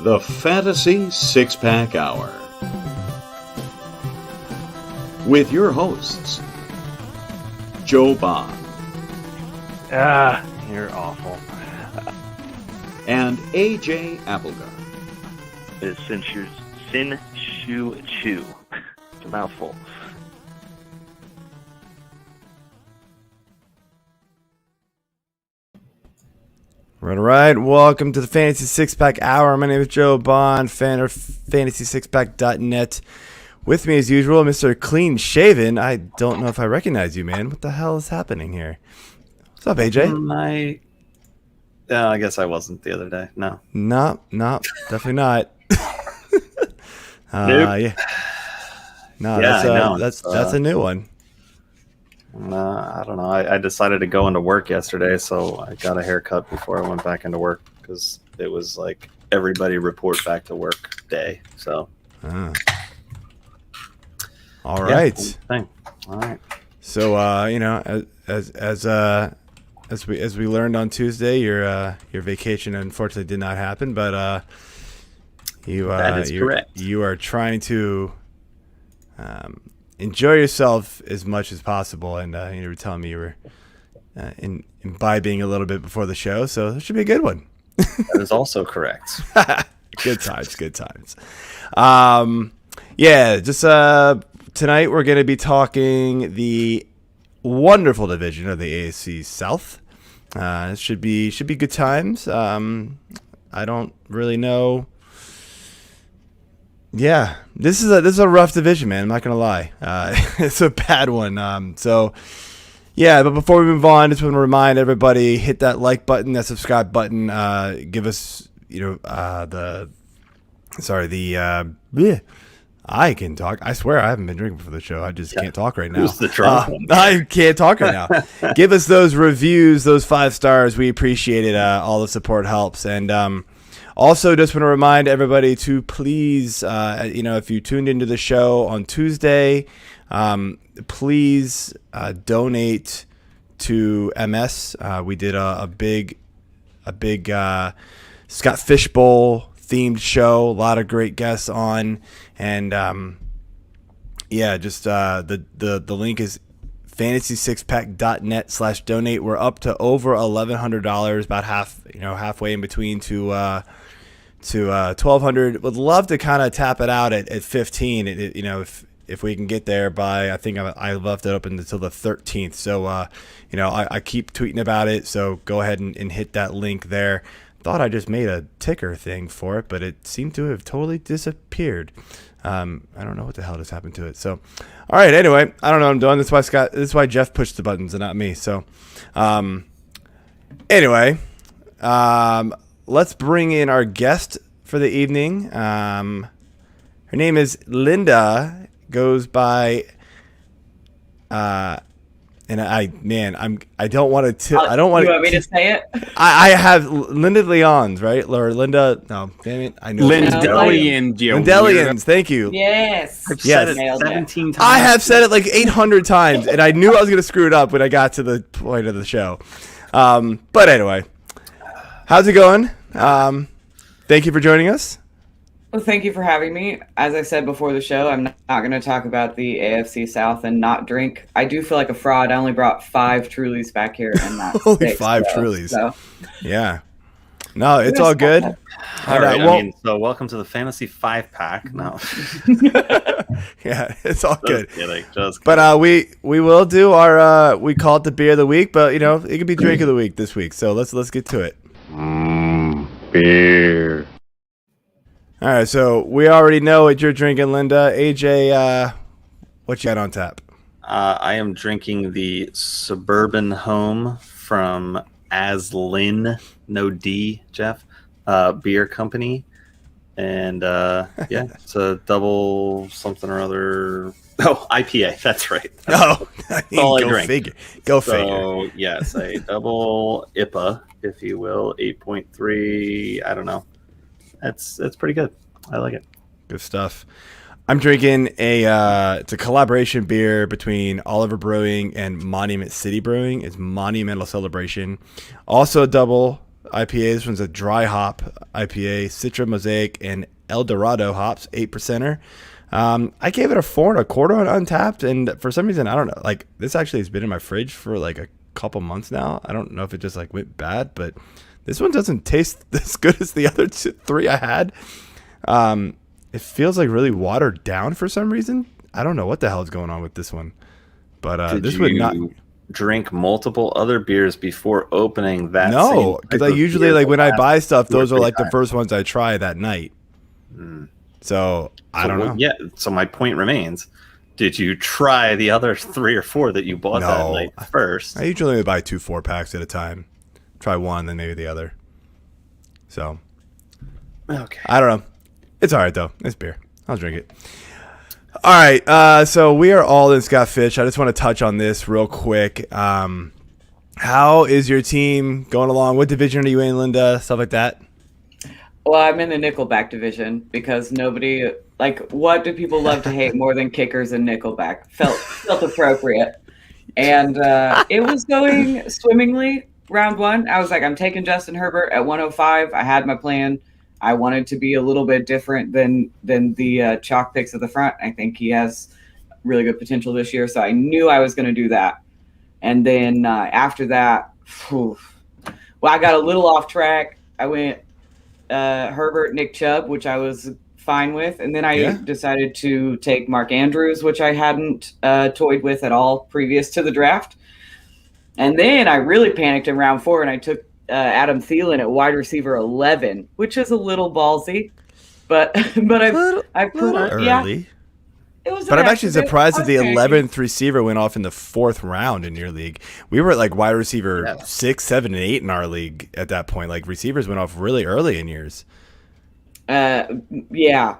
The Fantasy Six-Pack Hour. With your hosts, Joe Bond. You're awful. And AJ Applegarth. It's Sin Shu Chu. It's a mouthful. All right. Welcome to the Fantasy Six-Pack Hour. My name is Joe Bond, fan of FantasySixPack.net. With me, as usual, Mr. Clean Shaven. I don't know if I recognize you, man. What the hell is happening here? What's up, AJ? I guess I wasn't the other day. No, definitely not. Nope. Yeah. No, Yeah, that's a new one. I don't know. I decided to go into work yesterday, so I got a haircut before I went back into work because it was like everybody report back to work day. So, all right. Thing. All right. So, as we learned on Tuesday, your vacation unfortunately did not happen, but that is correct. You are trying to enjoy yourself as much as possible, and you were telling me you were imbibing a little bit before the show, so it should be a good one. That is also correct. Good times. Just tonight we're going to be talking the wonderful division of the AFC South. It should be good times. I don't really know. Yeah, this is a rough division, man. I'm not gonna lie. It's a bad one. But before we move on, just want to remind everybody: hit that like button, that subscribe button. Give us, I can talk. I swear I haven't been drinking for the show. I just can't talk right now. Who's the drunk one? I can't talk right now. Give us those reviews, those 5 stars. We appreciate it. All the support helps. And also, just want to remind everybody to please, if you tuned into the show on Tuesday, please donate to MS. We did a big Scott Fishbowl themed show, a lot of great guests on, and the link is fantasysixpack.net/donate. We're up to over $1,100, about halfway in between to $1,200. Would love to kind of tap it out at $15. If we can get there by, I think I left it open until the 13th. So I keep tweeting about it. So go ahead and hit that link there. Thought I just made a ticker thing for it, but it seemed to have totally disappeared. I don't know what the hell just happened to it. So, all right. Anyway, I don't know what I'm doing. This is why Jeff pushed the buttons and not me. So, let's bring in our guest for the evening. Her name is Linda. Goes by. And I don't want to. I don't want. You want me to say it? I have Linda Leons, right? Or Linda? No, damn it! I know. Lindelians. Thank you. Yes. I've said it 17 times. I have said it like 800 times, and I knew I was going to screw it up when I got to the point of the show. But anyway, how's it going? Thank you for joining us. Well, thank you for having me. As I said before the show, I'm not going to talk about the AFC South and not drink. I do feel like a fraud. I only brought 5 Trulies back here, and not only 6, 5 so, Trulies. So. Yeah. No, it's all good. All right. So welcome to the Fantasy 5-Pack. No. Yeah, it's all good. Just kidding. But we will do our we call it the beer of the week, but it could be drink of the week this week. So let's get to it. Beer. All right, so we already know what you're drinking, Linda. AJ, what you got on tap? I am drinking the Suburban Home from Aslin, no D, Jeff, beer company. And it's a double something or other. Oh, IPA. That's right. That's all I drink. Figure. So, yes, a double IPA, if you will, 8.3. I don't know. It's pretty good. I like it. Good stuff. I'm drinking it's a collaboration beer between Oliver Brewing and Monument City Brewing. It's Monumental Celebration. Also a double IPA. This one's a dry hop IPA, Citra Mosaic and El Dorado hops, 8%er. I gave it a 4 1/4 on Untapped, and for some reason, I don't know. Like, this actually has been in my fridge for like a couple months now. I don't know if it just like went bad, but this one doesn't taste as good as the other 3 I had. It feels like really watered down for some reason. I don't know what the hell is going on with this one, but this would not drink multiple other beers before opening that. No, because I usually like when I buy stuff, those are like the first ones I try that night. So I don't know. Yeah. So my point remains: did you try the other 3 or 4 that you bought that night first? I usually only buy 2 4-packs at a time. Try one, then maybe the other. So okay, I don't know. It's all right though. It's beer. I'll drink it. All right, so we are all in Scott Fish. I just want to touch on this real quick. How is your team going along? What division are you in, Linda? Stuff like that? Well, I'm in the Nickelback division because nobody, like, what do people love to hate more than kickers and Nickelback? Felt appropriate. And it was going swimmingly round 1. I was like, I'm taking Justin Herbert at 105. I had my plan. I wanted to be a little bit different than the chalk picks at the front. I think he has really good potential this year, so I knew I was going to do that. And then after that, I got a little off track. I went Herbert, Nick Chubb, which I was fine with, and then I decided to take Mark Andrews, which I hadn't toyed with at all previous to the draft. And then I really panicked in round 4, and I took Adam Thielen at wide receiver 11, which is a little ballsy, but I put early. It was. But I'm actually surprised that the 11th receiver went off in the 4th round in your league. We were at like wide receiver 6, 7, and 8 in our league at that point. Like receivers went off really early in yours. Yeah.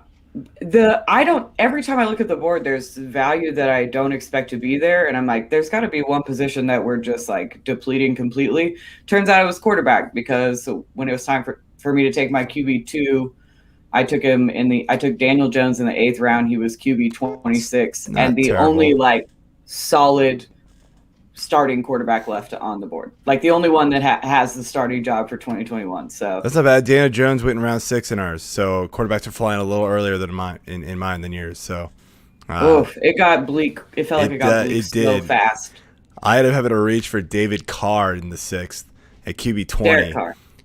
Every time I look at the board, there's value that I don't expect to be there. And I'm like, there's got to be one position that we're just like depleting completely. Turns out it was quarterback, because when it was time for me to take my QB2, I took Daniel Jones in the 8th round. He was QB 26 and the only like solid starting quarterback left on the board. Like the only one that has the starting job for 2021. So that's not bad. Daniel Jones went in round 6 in ours. So quarterbacks are flying a little earlier than mine than yours. So it got bleak. It felt like it got bleak so fast. I ended up having to reach for David Carr in the 6th at QB 20.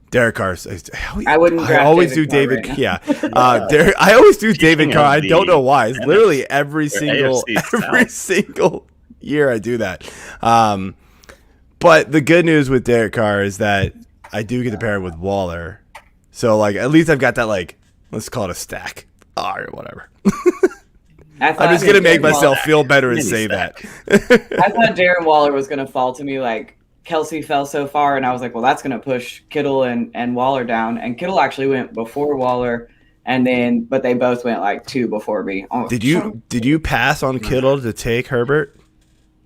Derek Carr. I wouldn't. I always do David. Right, yeah, I always do David Carr. I don't know why. It's literally every single year I do that. But the good news with Derek Carr is that I do get to pair it with Waller. So like at least I've got that, like, let's call it a stack or whatever. I'm just gonna make myself feel better and say that. I thought Darren Waller was gonna fall to me like Kelsey fell so far, and I was like, well, that's going to push Kittle and Waller down. And Kittle actually went before Waller, but they both went like 2 before me. Oh, did you pass on Kittle to take Herbert?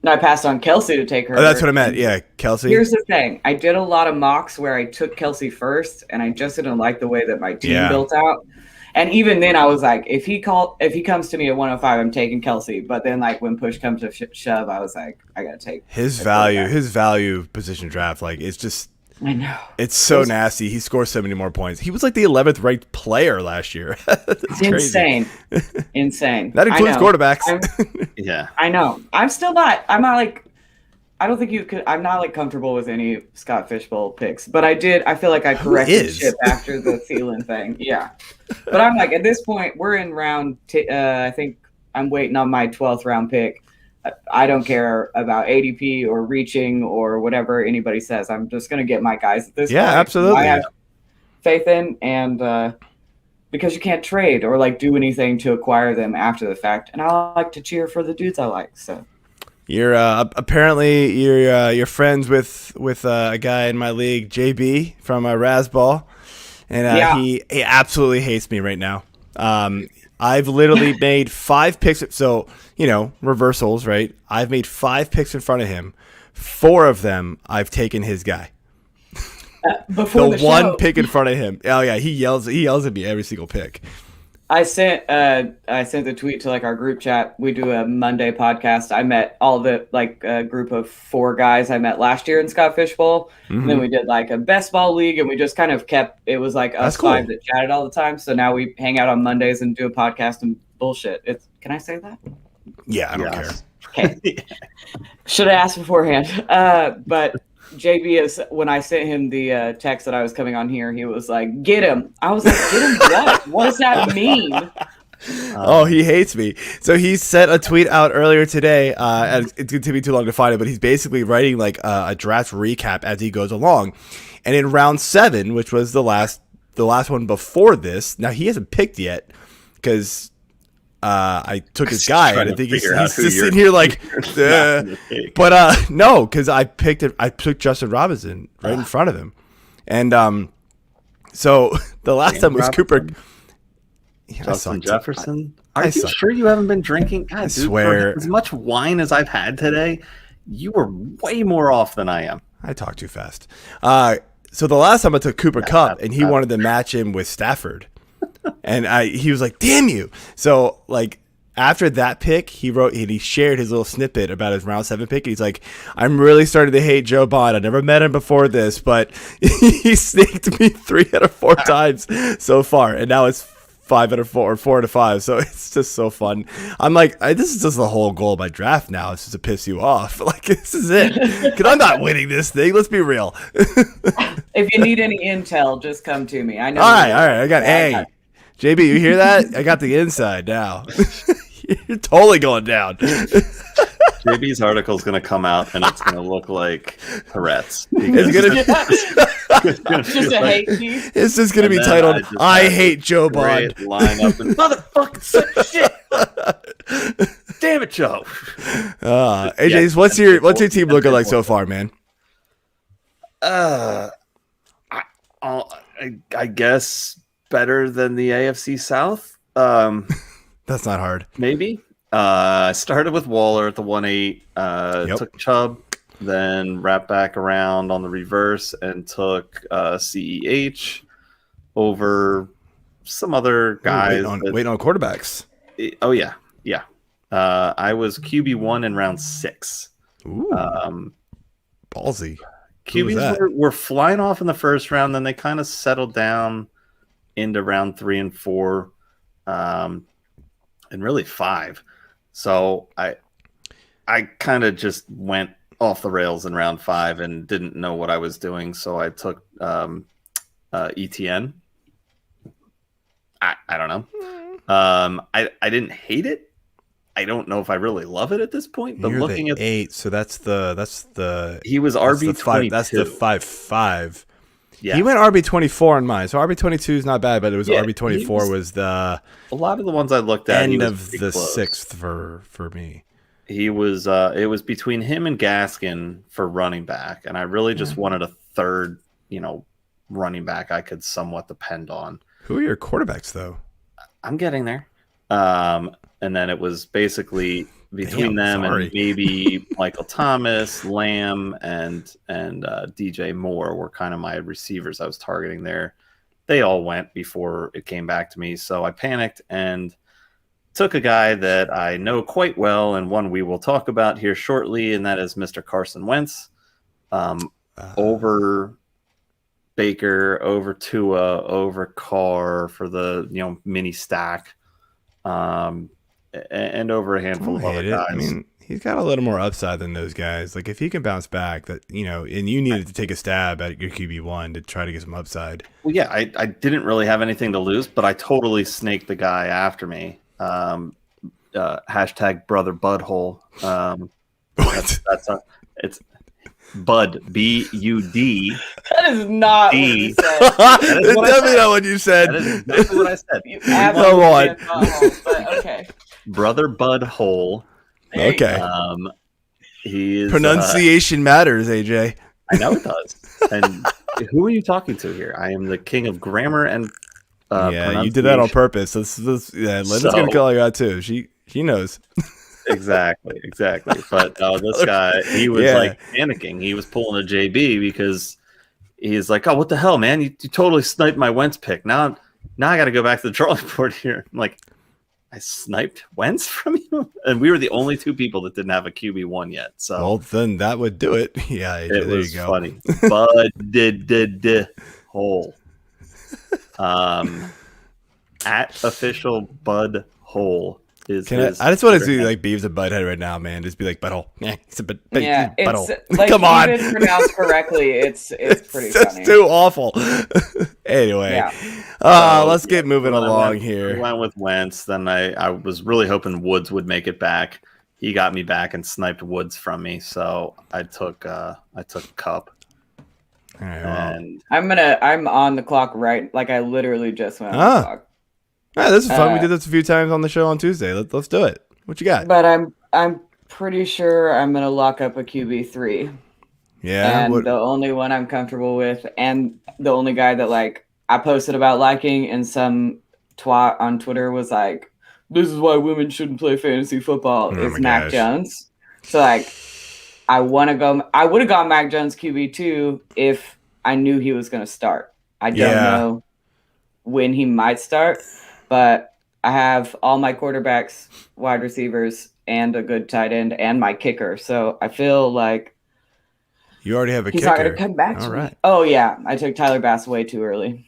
No, I passed on Kelsey to take Herbert. Oh, that's what I meant. Yeah, Kelsey. Here's the thing. I did a lot of mocks where I took Kelsey first, and I just didn't like the way that my team built out. And even then, I was like, if he comes to me at 105, I'm taking Kelsey. But then, like, when push comes to shove, I was like, I gotta take his value position draft. Like, it's just, I know, it's so nasty. He scores so many more points. He was like the 11th ranked player last year. That's insane, insane. That includes quarterbacks. Yeah, I know. I'm not like. I don't think you could. I'm not like comfortable with any Scott Fishbowl picks, but I feel like I corrected ship after the Thielen thing. Yeah, but I'm like, at this point, we're in round. I think I'm waiting on my 12th round pick. I don't care about ADP or reaching or whatever anybody says. I'm just gonna get my guys at this point. Yeah, absolutely. I have faith in, and because you can't trade or like do anything to acquire them after the fact, and I like to cheer for the dudes I like. So. You're apparently you're friends with a guy in my league, JB from Rasball, and he absolutely hates me right now. I've literally made 5 picks. So reversals, right? I've made 5 picks in front of him. 4 of them I've taken his guy. Before the one show. Pick in front of him. Oh yeah, he yells at me every single pick. I sent the tweet to like our group chat. We do a Monday podcast. I met all the group of 4 guys I met last year in Scott Fishbowl. And then we did like a best ball league, and we just kind of kept it was like us 5 that chatted all the time. So now we hang out on Mondays and do a podcast and bullshit. Can I say that? Yeah, I don't care. Okay. Should have asked beforehand. But JB is when I sent him the text that I was coming on here, he was like, "Get him." I was like, "Get him what? What does that mean?" Oh, he hates me. So he sent a tweet out earlier today, and it's going to be too long to find it, but he's basically writing like a draft recap as he goes along. And in round 7, which was the last one before this, now he hasn't picked yet because I took his guy, and I think he's just sitting here like, but no, because I took Justin Robinson right in front of him, and so the last time was Cooper. Yeah, Justin Jefferson. Are you sure you haven't been drinking? God, I swear, as much wine as I've had today, you were way more off than I am. I talk too fast. So the last time I took Cooper Kupp, and he wanted to match him with Stafford. And he was like, "Damn you!" So like after that pick, he wrote and he shared his little snippet about his round 7 pick. And he's like, "I'm really starting to hate Joe Bond. I never met him before this, but he sneaked me 3 out of 4 times so far, and now it's 5 out of 4 or 4 out of 5. So it's just so fun. I'm like, this is just the whole goal of my draft now. It's just to piss you off. Like this is it because I'm not winning this thing. Let's be real. If you need any intel, just come to me. I know. All right. I got JB, you hear that? I got the inside now. You're totally going down. JB's article is going to come out, and it's going to look like Tourette's. It's just going to be titled, "I hate Joe Bond." Line up and motherfucking shit. Damn it, Joe. AJ, what's your team looking like so far, man? I guess better than the AFC South. That's not hard. Maybe. I started with Waller at the 1-8. Took Chubb, then wrapped back around on the reverse and took CEH over some other guys. Waiting on quarterbacks. Oh, yeah. I was QB1 in round 6. Ooh, ballsy. QBs were flying off in the first round, then they kind of settled down into round 3 and 4, and really 5. So I kind of just went off the rails in round 5 and didn't know what I was doing. So I took ETN. I don't know. I didn't hate it. I don't know if I really love it at this point. But looking at 8, so that's the he was RB22. That's the 5-5. Yeah. He went RB24 on mine, so RB22 is not bad, but it was RB24 was the a lot of the ones I looked at end of the close. 6th for me. He was it was between him and Gaskin for running back, and I really just wanted a third, running back I could somewhat depend on. Who are your quarterbacks though? I'm getting there. And then it was basically between them and maybe Michael Thomas, Lamb, and DJ Moore were kind of my receivers I was targeting there. They all went before it came back to me, so I panicked and took a guy that I know quite well and one we will talk about here shortly, and that is Mr. Carson Wentz. Over Baker, over Tua, over Carr for the mini stack. And over a handful of other guys. I mean, he's got a little more upside than those guys. Like if he can bounce back, and you needed to take a stab at your QB1 to try to get some upside. Well, yeah, I didn't really have anything to lose, but I totally snaked the guy after me. Hashtag brother Budhole. It's Bud, B-U-D. That is not what you said. That's definitely not what you said. That is exactly what I said. Come on. But okay. Brother Bud Hole. Okay. He is pronunciation matters, AJ. I know it does. And who are you talking to here? I am the king of grammar and you did that on purpose. Linda's gonna call you out too. She knows. Exactly. But this guy, he was like panicking. He was pulling a JB because he's like, "Oh, what the hell, man? You totally sniped my Wentz pick. Now now I got to go back to the drawing board here. I'm like, I sniped Wentz from you, and we were the only two people that didn't have a QB1 yet. So Well, then that would do it. Yeah, it there was you go. funny. Bud did hole. At official Bud Hole is. I just want to see like Beaves a butthead right now, man. Just be like butthole. Yeah, it's a Yeah, butthole. it's like Come on. even pronounced correctly. It's pretty That's funny. too awful. Anyway, Yeah. let's get moving Well, along I here. went with Wentz. Then I was really hoping Woods would make it back. He got me back and sniped Woods from me, so I took Cup. All right, well. And I'm on the clock right. Like I literally just went on the clock. All right, this is fun. We Uh, did this a few times on the show on Tuesday. Let's do it. What you got? But I'm pretty sure I'm gonna lock up a QB3. Yeah. And What, the only one I'm comfortable with, and the only guy that like I posted about liking, and some twat on Twitter was like, "This is why women shouldn't play fantasy football." Oh Is my Mac gosh. Jones. So like, I would have gone Mac Jones QB2 if I knew he was going to start. I don't Yeah. know when he might start, but I have all my quarterbacks, wide receivers, and a good tight end, and my kicker. So I feel like you already have a he's kicker. not going to come back to All me. right. Oh, yeah. I took Tyler Bass way too early.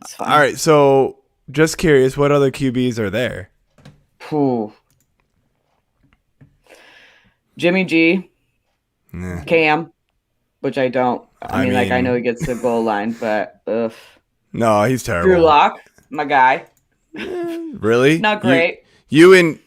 It's fine. All right. So just curious, what other QBs are there? Phew. Jimmy G, Nah. Cam, which I don't. I I mean, like, I mean- know he gets the goal line, but ugh. No, he's terrible. Drew Lock, my guy. Really? Not great. You and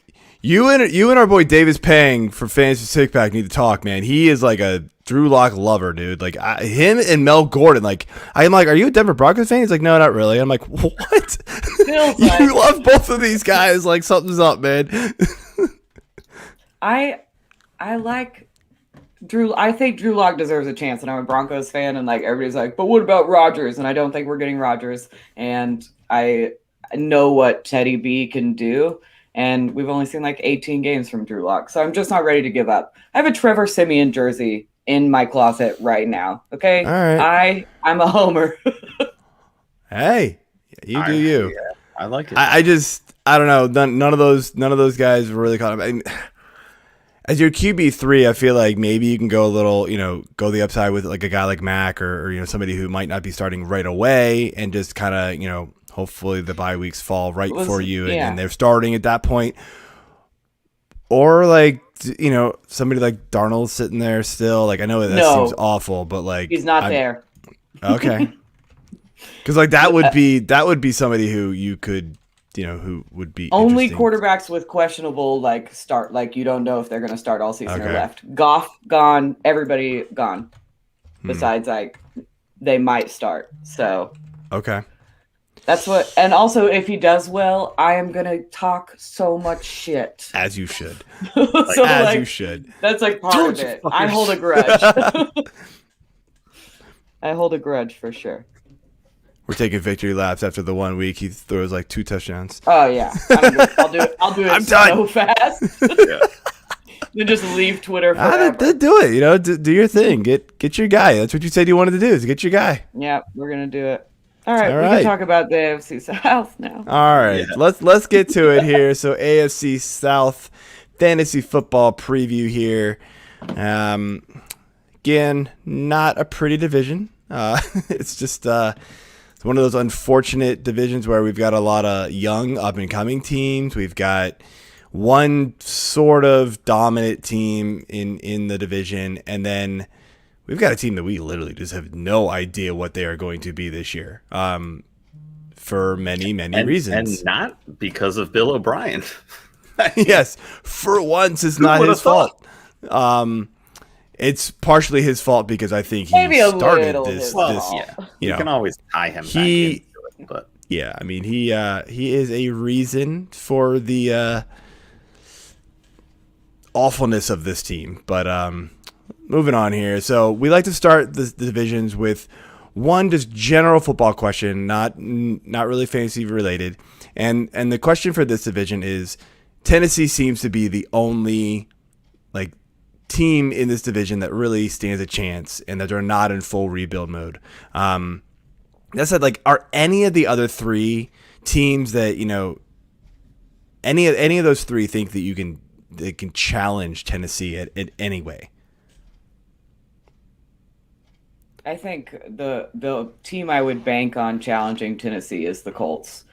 our boy Davis Pang for Fantasy Six Pack need to talk, man. He is like a Drew Lock lover, dude. Like him and Mel Gordon. Like I'm like, are you a Denver Broncos fan? He's like, no, not really. I'm like, what? Feels You like- love both of these guys. Like something's up, man. I like Drew. I think Drew Lock deserves a chance, and I'm a Broncos fan, and like everybody's like, but what about Rodgers? And I don't think we're getting Rodgers, and I know what Teddy B can do, and we've only seen like 18 games from Drew Lock, so I'm just not ready to give up. I have a Trevor Siemian jersey in my closet right now. Okay, All right. I'm a homer. Hey, you do you. Yeah, I like it. I don't know. None of those guys were really caught up. I mean, as your QB3, I feel like maybe you can go a little, go the upside with like a guy like Mac or somebody who might not be starting right away and just kind of, hopefully the bye weeks fall right for you and they're starting at that point. Or like, somebody like Darnold sitting there still. Like, I know that seems awful, but like He's not there. Okay. Because like that would be somebody who you could, who would be Only interesting. quarterbacks with questionable like start, like you don't know if they're going to start all season or Okay. left. Goff gone, everybody gone. Besides, like they might start. So Okay. that's what. And also, if he does well, I am going to talk so much shit. As you should. So As like you should. that's like part Don't of you it. fucking I hold a grudge. I hold a grudge for sure. We're taking victory laps after the 1 week. He throws like 2 touchdowns. Oh yeah, I'll do it I'm so done. fast. Yeah. Then just leave Twitter forever. Do it. Do your thing. Get your guy. That's what you said you wanted to do. Is get your guy. Yeah, we're gonna do it. All right, All we right. can talk about the AFC South now. All right. Yeah. Let's get to it here. So AFC South fantasy football preview here. Again, not a pretty division. It's just it's one of those unfortunate divisions where we've got a lot of young up and coming teams. We've got one sort of dominant team in the division, and then we've got a team that we literally just have no idea what they are going to be this year. For many reasons. And not because of Bill O'Brien. Yes, for once it's Who not would've his fault. It's partially his fault because I think he Maybe a started little this. his this fault. Yeah, you you know, can always tie him back he- into it, but yeah. I mean, he is a reason for the awfulness of this team. But moving on here, so we like to start the divisions with one just general football question, not really fantasy related, and the question for this division is: Tennessee seems to be the only like team in this division that really stands a chance and that they're not in full rebuild mode. That said, like, are any of the other 3 teams that, any of those three think that they can challenge Tennessee at any way? I think the team I would bank on challenging Tennessee is the Colts.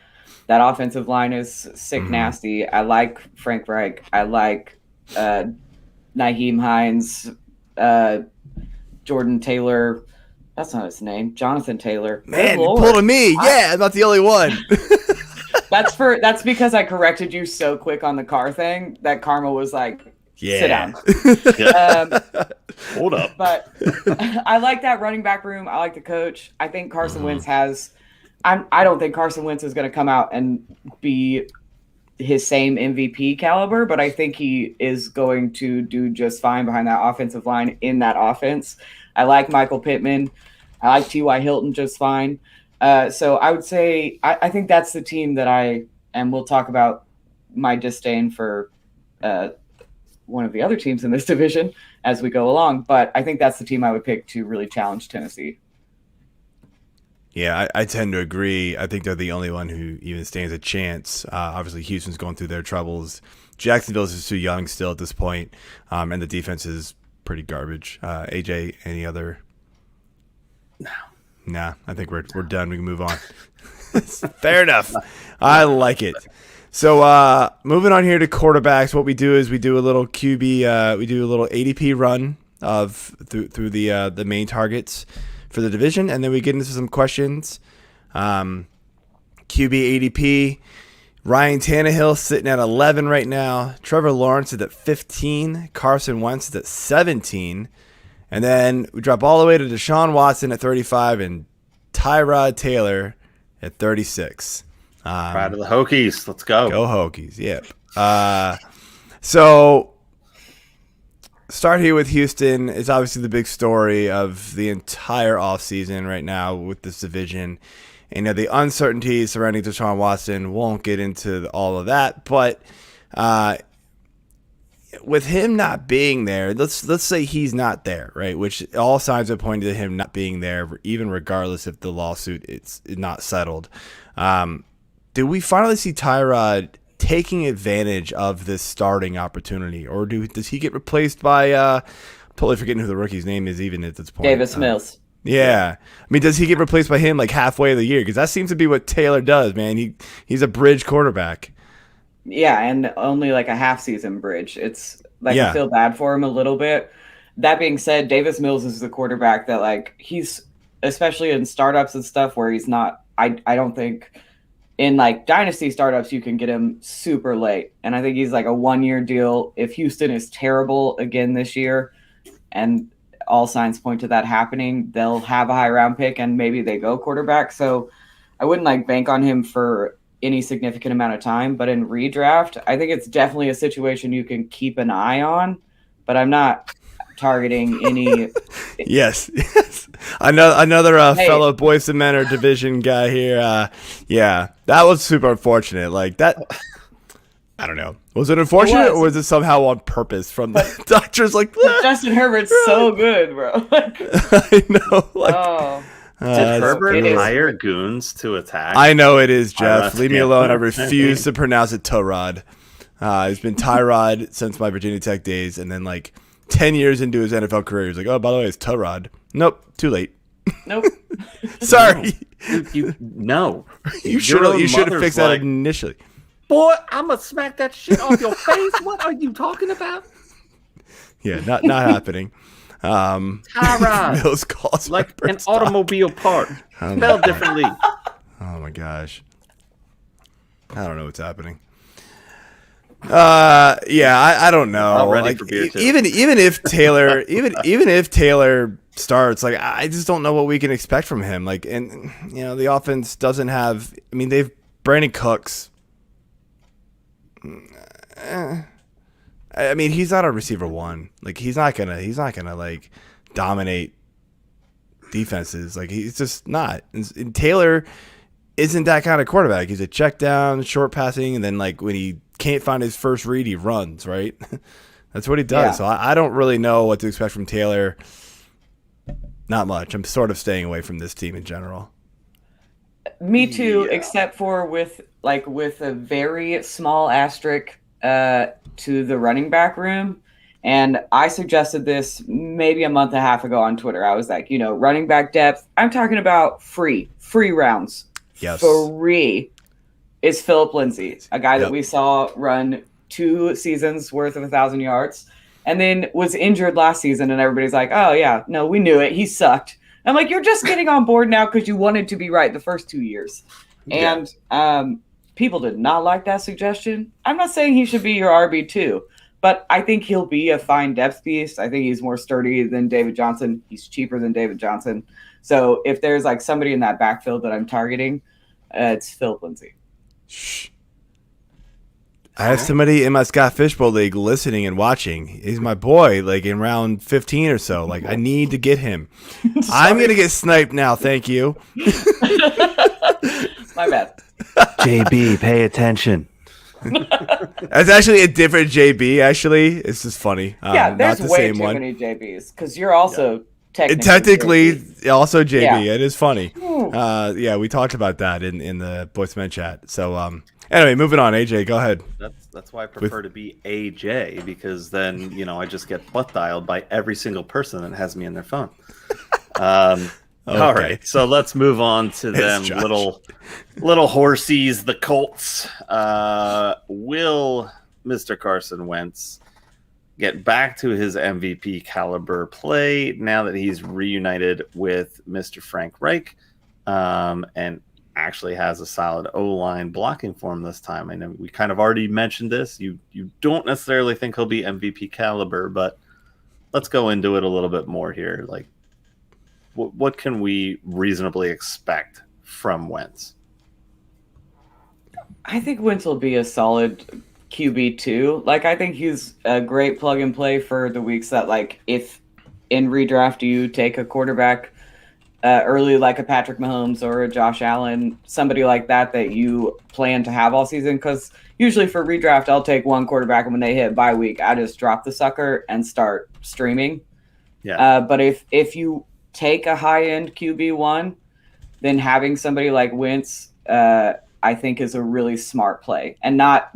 That offensive line is sick, nasty. I like Frank Reich. I like Nyheim Hines, Jordan Taylor. That's not his name. Jonathan Taylor. Man, you pulled a me. Yeah, I'm not the only one. That's because I corrected you so quick on the car thing that Karma was like, sit down. Hold up. But I like that running back room. I like the coach. I think Carson Wentz has – I don't think Carson Wentz is going to come out and be his same MVP caliber, but I think he is going to do just fine behind that offensive line in that offense. I like Michael Pittman. I like T.Y. Hilton just fine. So I would say I think that's the team that and we'll talk about my disdain for one of the other teams in this division as we go along. But I think that's the team I would pick to really challenge Tennessee. Yeah, I tend to agree. I think they're the only one who even stands a chance. Obviously, Houston's going through their troubles. Jacksonville's just too young still at this point, and the defense is pretty garbage. AJ, any other? No. Nah, I think we're done. We can move on. Fair enough. I like it. So moving on here to quarterbacks, what we do is we do a little QB, we do a little ADP run of through the main targets for the division, and then we get into some questions. QB ADP, Ryan Tannehill sitting at 11 right now. Trevor Lawrence is at 15. Carson Wentz is at 17. And then we drop all the way to Deshaun Watson at 35 and Tyrod Taylor at 36. Proud of the Hokies. Let's go. Go Hokies. Yep. So start here with Houston. It's obviously the big story of the entire offseason right now with this division. And the uncertainty surrounding Deshaun Watson, won't get into all of that. But with him not being there, let's say he's not there, right? Which all signs are pointing to him not being there, even regardless if the lawsuit is not settled. Do we finally see Tyrod taking advantage of this starting opportunity, or does he get replaced by? I'm totally forgetting who the rookie's name is even at this point. Davis Mills. Yeah, I mean, does he get replaced by him like halfway of the year? Because that seems to be what Taylor does, man. He's a bridge quarterback. Yeah, and only like a half-season bridge. It's like I feel bad for him a little bit. That being said, Davis Mills is the quarterback that like he's especially in startups and stuff where he's not. I don't think in like dynasty startups you can get him super late, and I think he's like a 1-year deal. If Houston is terrible again this year, and all signs point to that happening, they'll have a high round pick and maybe they go quarterback. So I wouldn't like bank on him for any significant amount of time, but in redraft, I think it's definitely a situation you can keep an eye on, but I'm not targeting any. Yes. Another fellow Boys and Men or division guy here. Yeah, that was super unfortunate. Like that. I don't know. Was it unfortunate or was it somehow on purpose from the doctors? Like Justin Herbert's so good, bro. I know. Like, did Herbert hire goons to attack? I know it is, Jeff. Leave me alone. I refuse to pronounce it Tyrod. It's been Tyrod since my Virginia Tech days, and then like 10 years into his NFL career, he's like, "Oh, by the way, it's Tyrod." Nope, too late. Nope. Sorry. No. You should have fixed that initially. Boy, I'm gonna smack that shit off your face. What are you talking about? Yeah, not happening. Tyrod. Mills calls like an automobile part. Spelled differently. Oh my gosh. I don't know what's happening. I don't know. I'm ready like, for beer too. even if Taylor even if Taylor starts, like I just don't know what we can expect from him. Like, and the offense doesn't have. I mean, they've Brandon Cooks. I mean, he's not a receiver one. Like, he's not gonna like dominate defenses. Like, he's just not. And Taylor isn't that kind of quarterback. He's a check down, short passing, and then like when he can't find his first read, he runs, right? That's what he does. Yeah. So I don't really know what to expect from Taylor. Not much. I'm sort of staying away from this team in general. Me too, Yeah. except for with a very small asterisk to the running back room. And I suggested this maybe a month and a half ago on Twitter. I was like, running back depth. I'm talking about free rounds. Yes. Free is Philip Lindsay, a guy that Yep. we saw run 2 seasons worth of 1,000 yards and then was injured last season. And everybody's like, oh, yeah, no, we knew it. He sucked. I'm like, you're just getting on board now because you wanted to be right the first 2 years. Yeah. And people did not like that suggestion. I'm not saying he should be your RB2, but I think he'll be a fine depth piece. I think he's more sturdy than David Johnson. He's cheaper than David Johnson. So if there's like somebody in that backfield that I'm targeting, it's Philip Lindsay. Shh. I have somebody in my Scott Fishbowl league listening and watching. He's my boy, like in round 15 or so. Like, I need to get him. I'm going to get sniped now. Thank you. My bad. JB, pay attention. That's actually a different JB, actually. It's just funny. Yeah, not there's the way same too one. many JBs because you're also Technically, JB. also JB. Yeah. It is funny. Yeah, we talked about that in the Boys Men chat. So, anyway, moving on. AJ, go ahead. That's why I prefer to be AJ, because then I just get butt dialed by every single person that has me in their phone. All right, so let's move on to them Josh. little horsies, the Colts. Will Mr. Carson Wentz get back to his MVP caliber play now that he's reunited with Mr. Frank Reich, and actually has a solid O-line blocking for him this time? I know we kind of already mentioned this. You don't necessarily think he'll be MVP caliber, but let's go into it a little bit more here. Like, what can we reasonably expect from Wentz? I think Wentz will be a solid QB2. Like, I think he's a great plug and play for the weeks that, like, if in redraft you take a quarterback early, like a Patrick Mahomes or a Josh Allen, somebody like that you plan to have all season. Because usually for redraft, I'll take one quarterback, and when they hit bye week, I just drop the sucker and start streaming. Yeah. But if you take a high-end QB1, then having somebody like Wentz, I think, is a really smart play. And not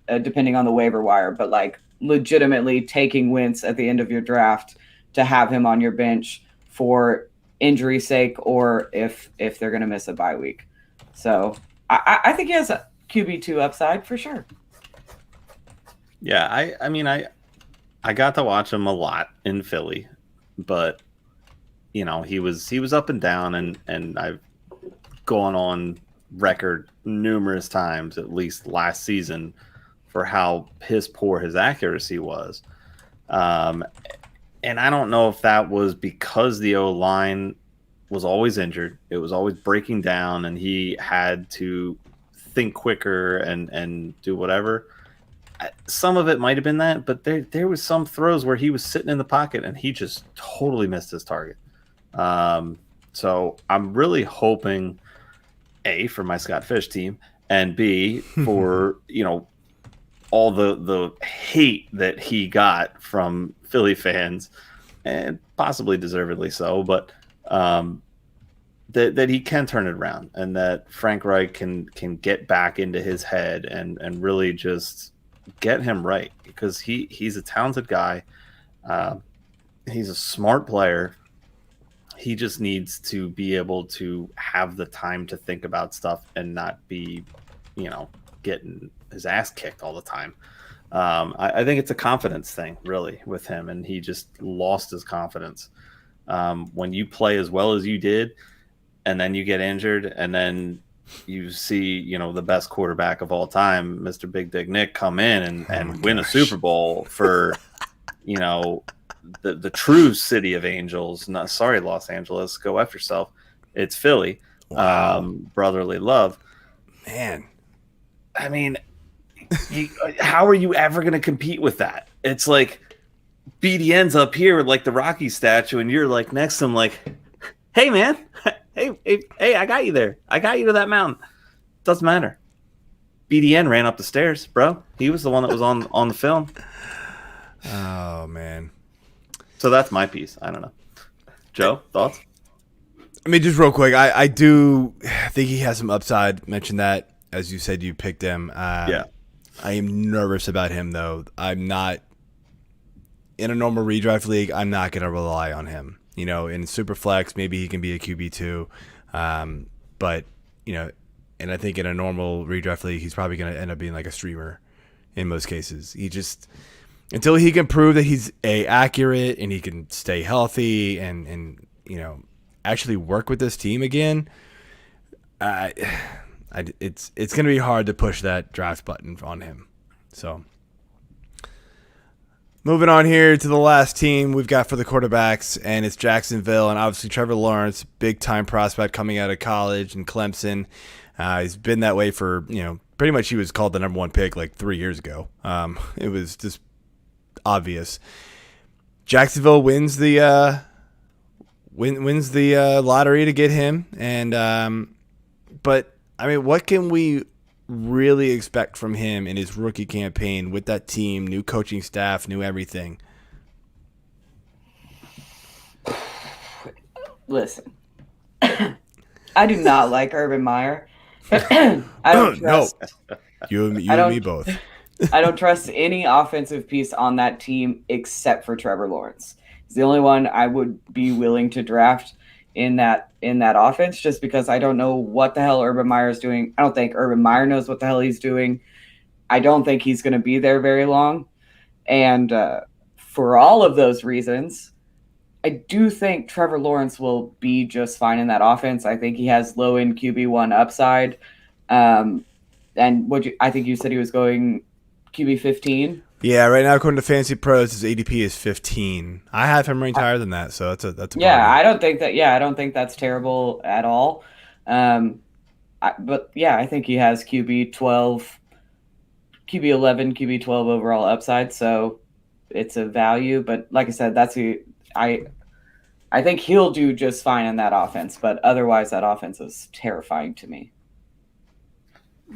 depending on the waiver wire, but like legitimately taking Wentz at the end of your draft to have him on your bench for injury sake, or if they're going to miss a bye week. So I think he has a QB2 upside for sure. Yeah, I got to watch him a lot in Philly, but he was up and down, and I've gone on record numerous times, at least last season, for how piss poor his accuracy was. And I don't know if that was because the O-line was always injured. It was always breaking down, and he had to think quicker and do whatever. Some of it might have been that, but there was some throws where he was sitting in the pocket and he just totally missed his target. So I'm really hoping, A, for my Scott Fish team, and B, for all the hate that he got from Philly fans, and possibly deservedly so, but that he can turn it around, and that Frank Reich can get back into his head and really just get him right, because he's a talented guy. He's a smart player. He just needs to be able to have the time to think about stuff and not be, getting his ass kicked all the time. I think it's a confidence thing, really, with him, and he just lost his confidence. When you play as well as you did, and then you get injured, and then you see, the best quarterback of all time, Mr. Big Dick Nick, come in and win a Super Bowl for, the true city of angels. Not sorry, Los Angeles, go F yourself. It's Philly. Wow. Brotherly love. Man. I mean, how are you ever going to compete with that? It's like BDN's up here with like the Rocky statue, and you're like next to him, like, hey man, hey, I got you there. I got you to that mountain. Doesn't matter. BDN ran up the stairs, bro. He was the one that was on the film. Oh man. So that's my piece. I don't know. Joe, thoughts? I mean, just real quick, I do think he has some upside. Mentioned that, as you said, you picked him. Yeah. I am nervous about him, though. I'm not in a normal redraft league. I'm not going to rely on him. In Superflex, maybe he can be a QB2. But, and I think in a normal redraft league, he's probably going to end up being like a streamer in most cases. He just, until he can prove that he's accurate and he can stay healthy and actually work with this team again, it's going to be hard to push that draft button on him. So moving on here to the last team we've got for the quarterbacks, and it's Jacksonville, and obviously Trevor Lawrence, big time prospect coming out of college and Clemson. He's been that way for, pretty much he was called the number one pick like 3 years ago. It was just obvious. Jacksonville wins the lottery to get him, and but I mean, what can we really expect from him in his rookie campaign with that team, new coaching staff, new everything? Listen, I do not like Urban Meyer. I don't trust. No. You and me both. I don't trust any offensive piece on that team except for Trevor Lawrence. He's the only one I would be willing to draft in that offense, just because I don't know what the hell Urban Meyer is doing. I don't think Urban Meyer knows what the hell he's doing. I don't think he's going to be there very long. And for all of those reasons, I do think Trevor Lawrence will be just fine in that offense. I think he has low-end QB1 upside. And I think you said he was going QB 15. Yeah, right now according to Fantasy Pros, his ADP is 15. I have him ranked higher than that, so that's a yeah. problem. I don't think that's terrible at all. But yeah, I think he has QB 12, QB 11, QB 12 overall upside. So it's a value. But like I said, I think he'll do just fine in that offense. But otherwise, that offense is terrifying to me.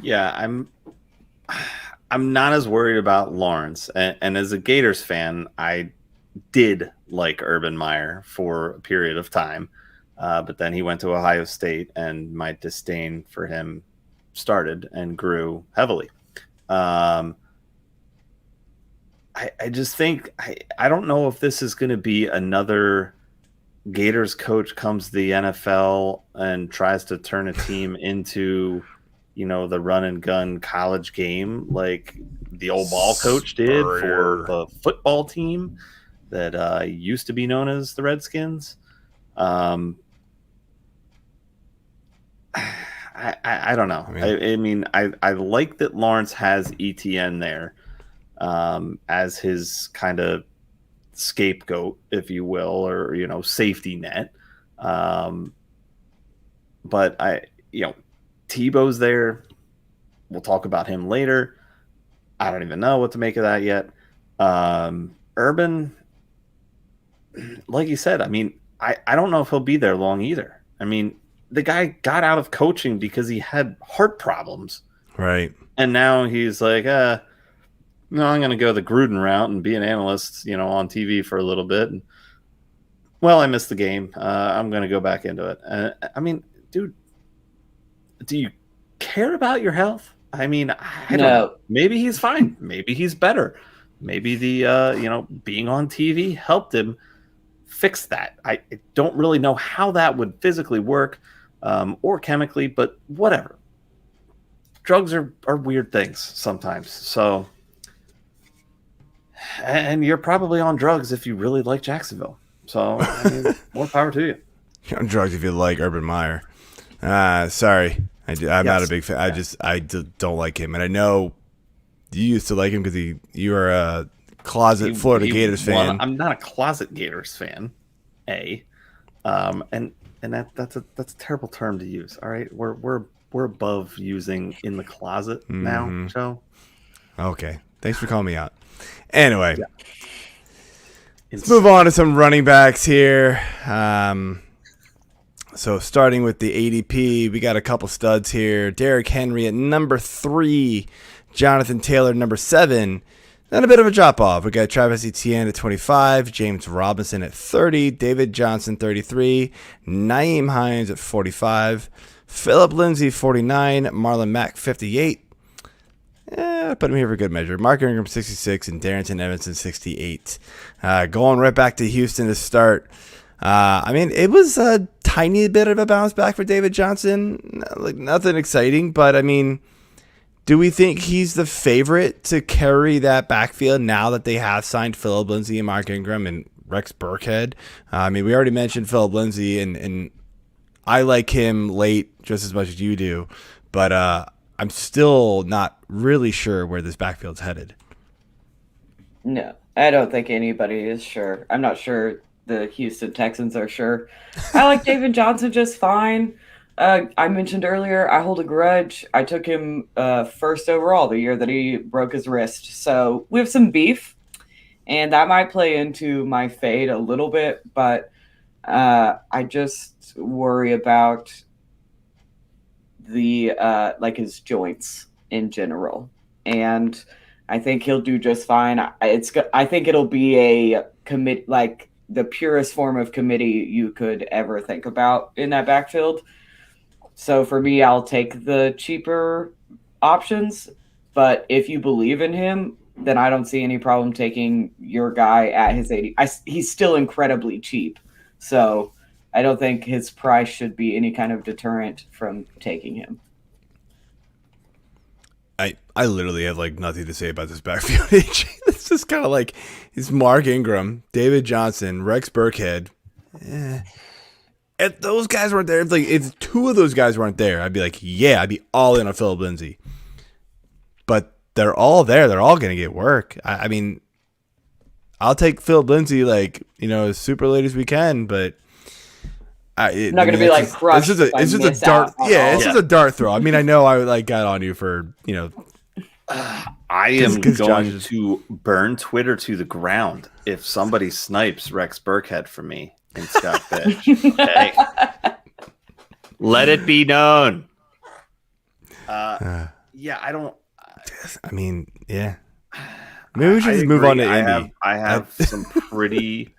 Yeah, I'm not as worried about Lawrence. And as a Gators fan, I did like Urban Meyer for a period of time. But then he went to Ohio State, and my disdain for him started and grew heavily. I just think I don't know if this is going to be another Gators coach comes to the NFL and tries to turn a team into, the run and gun college game like the old ball coach did for the football team that used to be known as the Redskins. I don't know. I like that Lawrence has ETN there as his kind of scapegoat, if you will, or safety net. But Tebow's there. We'll talk about him later. I don't even know what to make of that yet. Urban, like you said, I don't know if he'll be there long either. The guy got out of coaching because he had heart problems. Right. And now he's like, no, I'm going to go the Gruden route and be an analyst, on TV for a little bit. And, well, I missed the game. I'm going to go back into it. Dude, do you care about your health? I don't know. Maybe he's fine. Maybe he's better. Maybe the, being on TV helped him fix that. I don't really know how that would physically work or chemically, but whatever. Drugs are weird things sometimes. So, and you're probably on drugs if you really like Jacksonville. So, more power to you. You're on drugs if you like Urban Meyer. Sorry. I'm not a big fan. I don't like him. And I know you used to like him because you are a closet Florida Gators fan. I'm not a closet Gators fan, and that's a terrible term to use. All right, we're above using in the closet now, Joe. Okay, thanks for calling me out. Anyway, let's move on to some running backs here. So starting with the ADP, we got a couple studs here. Derrick Henry at number 3, Jonathan Taylor number 7. Then a bit of a drop off. We got Travis Etienne at 25, James Robinson at 30, David Johnson 33, Nyheim Hines at 45, Philip Lindsay 49, Marlon Mack 58. Put him here for good measure. Mark Ingram 66 and Darrington Evanson 68. Going right back to Houston to start. I mean, it was a tiny bit of a bounce back for David Johnson. Like nothing exciting, but I mean, do we think he's the favorite to carry that backfield now that they have signed Philip Lindsay and Mark Ingram and Rex Burkhead? I mean, we already mentioned Philip Lindsay, and I like him late just as much as you do, but I'm still not really sure where this backfield's headed. No, I don't think anybody is sure. I'm not sure the Houston Texans are sure. I like David Johnson just fine. I mentioned earlier, I hold a grudge. I took him first overall the year that he broke his wrist. So we have some beef, and that might play into my fade a little bit, but I just worry about the like his joints in general, and I think he'll do just fine. I think it'll be a commit, like the purest form of committee you could ever think about in that backfield. So for me, I'll take the cheaper options, but if you believe in him, then I don't see any problem taking your guy at his 80. He's still incredibly cheap, so I don't think his price should be any kind of deterrent from taking him. I literally have like nothing to say about this backfield. It's just kind of like it's Mark Ingram, David Johnson, Rex Burkhead. If those guys weren't there, if two of those guys weren't there, I'd be like, yeah, I'd be all in on Philip Lindsay. But they're all there. They're all going to get work. I mean, I'll take Philip Lindsay as super late as we can, but not going to be like crushed. It's just a dart. Yeah, it's just a dart throw. I mean, I know I got on you for I am going to burn Twitter to the ground if somebody snipes Rex Burkhead for me in Scott Fish. Okay. Let it be known. Yeah, I don't. I mean, yeah. Maybe we should just move on to Indy. I have some pretty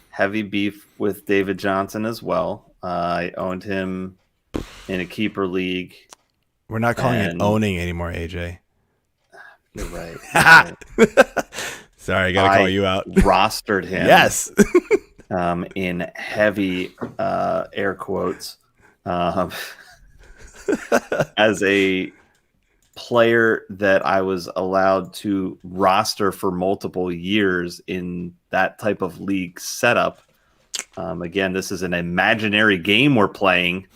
heavy beef with David Johnson as well. I owned him in a keeper league. We're not calling it owning anymore, AJ. You're right. Sorry, I got to call you out. Rostered him. Yes. In heavy air quotes as a player that I was allowed to roster for multiple years in that type of league setup. Again, this is an imaginary game we're playing.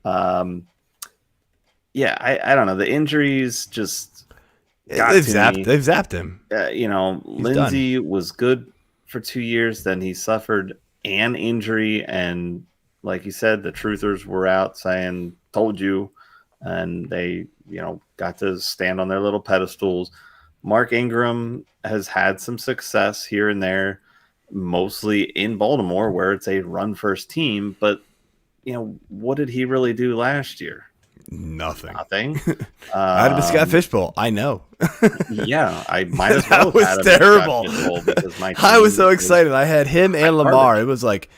I don't know. The injuries just they've zapped him. Lindsay was good for 2 years. Then he suffered an injury, and like you said, the truthers were out saying, "Told you," and they, got to stand on their little pedestals. Mark Ingram has had some success here and there, mostly in Baltimore, where it's a run-first team. But what did he really do last year? Nothing. I had him at Scott Fishbowl. I know. Yeah, I might as well. That was have terrible. Because I was so excited. I had him and Lamar. It was like,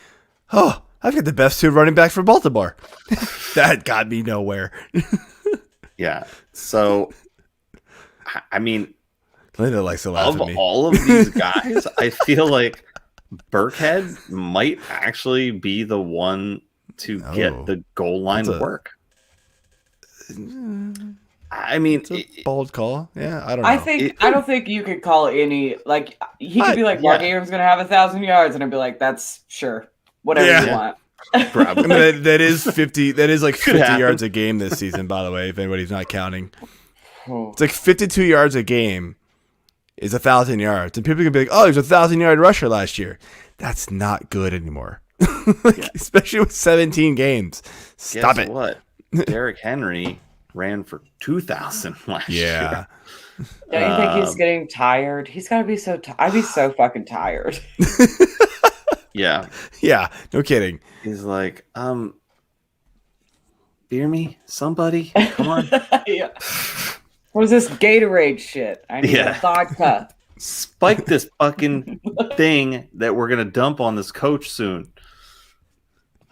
oh, I've got the best two running backs for Baltimore. That got me nowhere. Yeah. So, I mean, Linda likes to laugh at me. Of all of these guys, I feel like Burkhead might actually be the one to get the goal line work. I mean, it's a bold call. Yeah, I don't know. I don't think you could call any, like, he could be like, Mark Ingram's going to have 1,000 yards, and I'd be like, that's sure, whatever you want. Probably. I mean, that is 50. That is like 50 yards a game this season, by the way, if anybody's not counting. It's like 52 yards a game is 1,000 yards, and people can be like, "Oh, there's 1,000-yard rusher last year." That's not good anymore, especially with 17 games. Stop it. What? Derrick Henry ran for 2,000 last year. Don't you think he's getting tired? He's got to be so. I'd be so fucking tired. Yeah. No kidding. He's like, beer me, somebody, come on. Yeah. What is this Gatorade shit? I need a vodka. spike this fucking thing that we're gonna dump on this coach soon.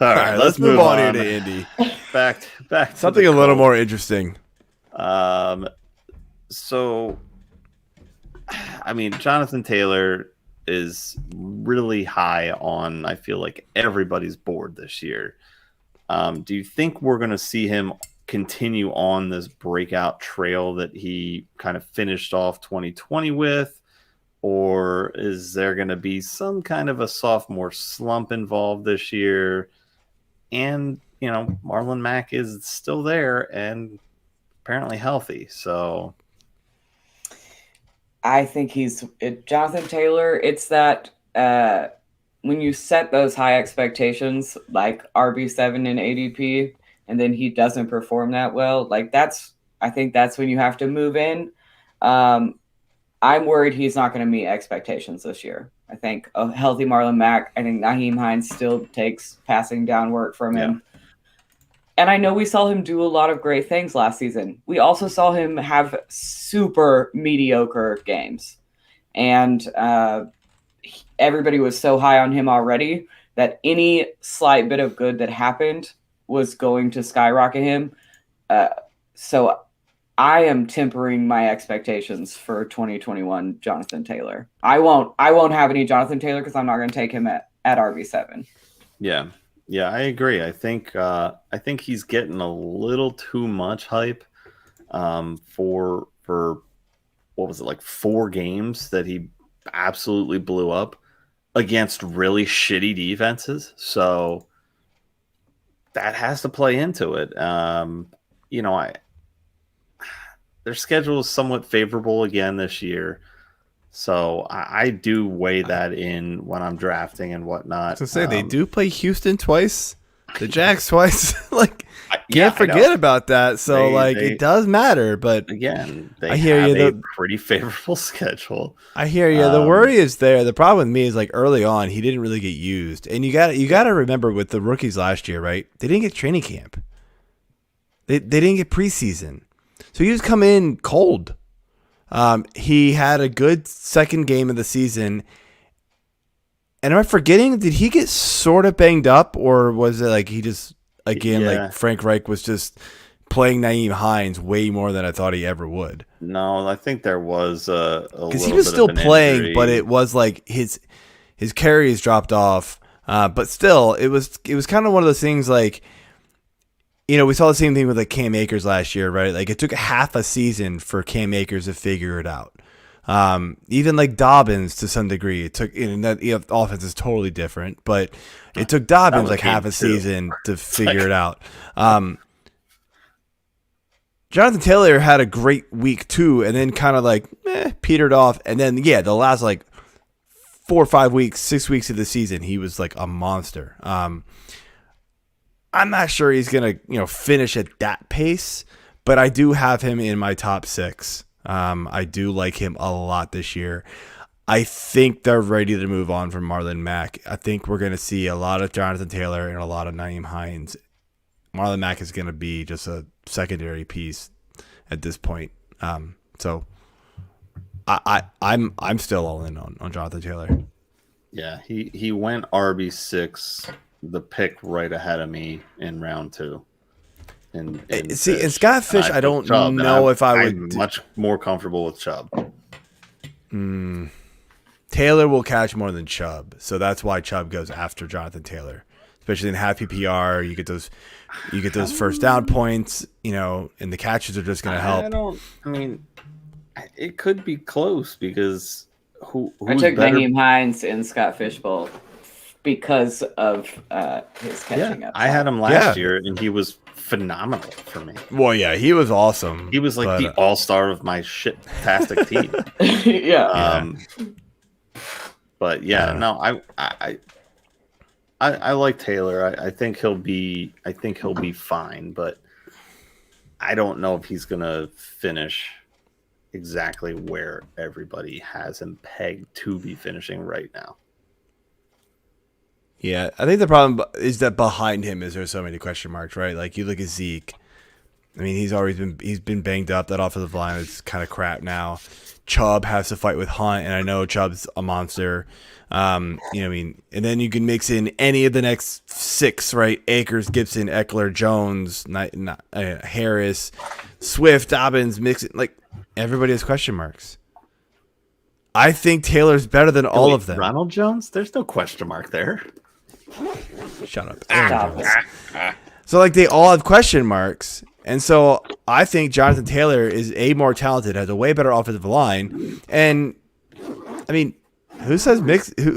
All right, let's move on here to Indy. Back to Something a little more interesting. So, I mean, Jonathan Taylor is really high on, I feel like, everybody's board this year. Do you think we're going to see him continue on this breakout trail that he kind of finished off 2020 with? Or is there going to be some kind of a sophomore slump involved this year? And, you know, Marlon Mack is still there and apparently healthy. So I think Jonathan Taylor. It's that when you set those high expectations, like RB7 and ADP, and then he doesn't perform that well, like I think that's when you have to move in. I'm worried he's not going to meet expectations this year. I think a healthy Marlon Mack, I think Nyheim Hines still takes passing down work from him. And I know we saw him do a lot of great things last season. We also saw him have super mediocre games. And everybody was so high on him already that any slight bit of good that happened was going to skyrocket him. So I am tempering my expectations for 2021 Jonathan Taylor. I won't have any Jonathan Taylor because I'm not going to take him at RB7. Yeah. Yeah, I agree. I think he's getting a little too much hype for what was it, like 4 games that he absolutely blew up against really shitty defenses. So that has to play into it. You know, their schedule is somewhat favorable again this year. So I do weigh that in when I'm drafting and whatnot. So say they do play Houston twice, the Jags twice. Like, can't forget about that. So it does matter. But again, I hear have you. A pretty favorable schedule. I hear you. The worry is there. The problem with me is, like, early on, he didn't really get used. And you got to remember with the rookies last year, right? They didn't get training camp. They didn't get preseason. So you just come in cold. He had a good second game of the season. And am I forgetting, did he get sort of banged up, or was it like he just, again, like Frank Reich was just playing Nyheim Hines way more than I thought he ever would? No, I think there was a because he was still playing, injury. But it was like his carries dropped off. But still, it was kind of one of those things like, you know, we saw the same thing with like Cam Akers last year, right? Like it took half a season for Cam Akers to figure it out. Even like Dobbins to some degree, it took, and that offense is totally different, but it took Dobbins like half a season to figure it out. Jonathan Taylor had a great week too, and then kind of like petered off, and then the last like 4 or 5 weeks, 6 weeks of the season, he was like a monster. I'm not sure he's gonna, finish at that pace, but I do have him in my top 6. I do like him a lot this year. I think they're ready to move on from Marlon Mack. I think we're gonna see a lot of Jonathan Taylor and a lot of Nyheim Hines. Marlon Mack is gonna be just a secondary piece at this point. So I'm still all in on Jonathan Taylor. Yeah, he went RB6. The pick right ahead of me in round 2. And Scott Fish, I don't know if I would. I'm much more comfortable with Chubb. Taylor will catch more than Chubb, so that's why Chubb goes after Jonathan Taylor, especially in half PPR. You get those first down points, and the catches are just going to help. It could be close because I took Nyheim Hines in Scott Fish Bowl because of his catching up. I had him last year, and he was phenomenal for me. Well, yeah, he was awesome. He was like the all-star of my shit-tastic team. But no, I like Taylor. I think he'll be fine, but I don't know if he's gonna finish exactly where everybody has him pegged to be finishing right now. Yeah, I think the problem is that behind him is there's so many question marks, right? Like you look at Zeke, I mean, he's been banged up. That offensive line is kind of crap now. Chubb has to fight with Hunt, and I know Chubb's a monster. And then you can mix in any of the next 6, right? Akers, Gibson, Eckler, Jones, Harris, Swift, Dobbins, mix it. Like, everybody has question marks. I think Taylor's better than all of them. Ronald Jones? There's no question mark there. Shut up. Aaron Jones. So, like, they all have question marks. And so I think Jonathan Taylor is more talented, has a way better offensive line. And, I mean, who says Marlon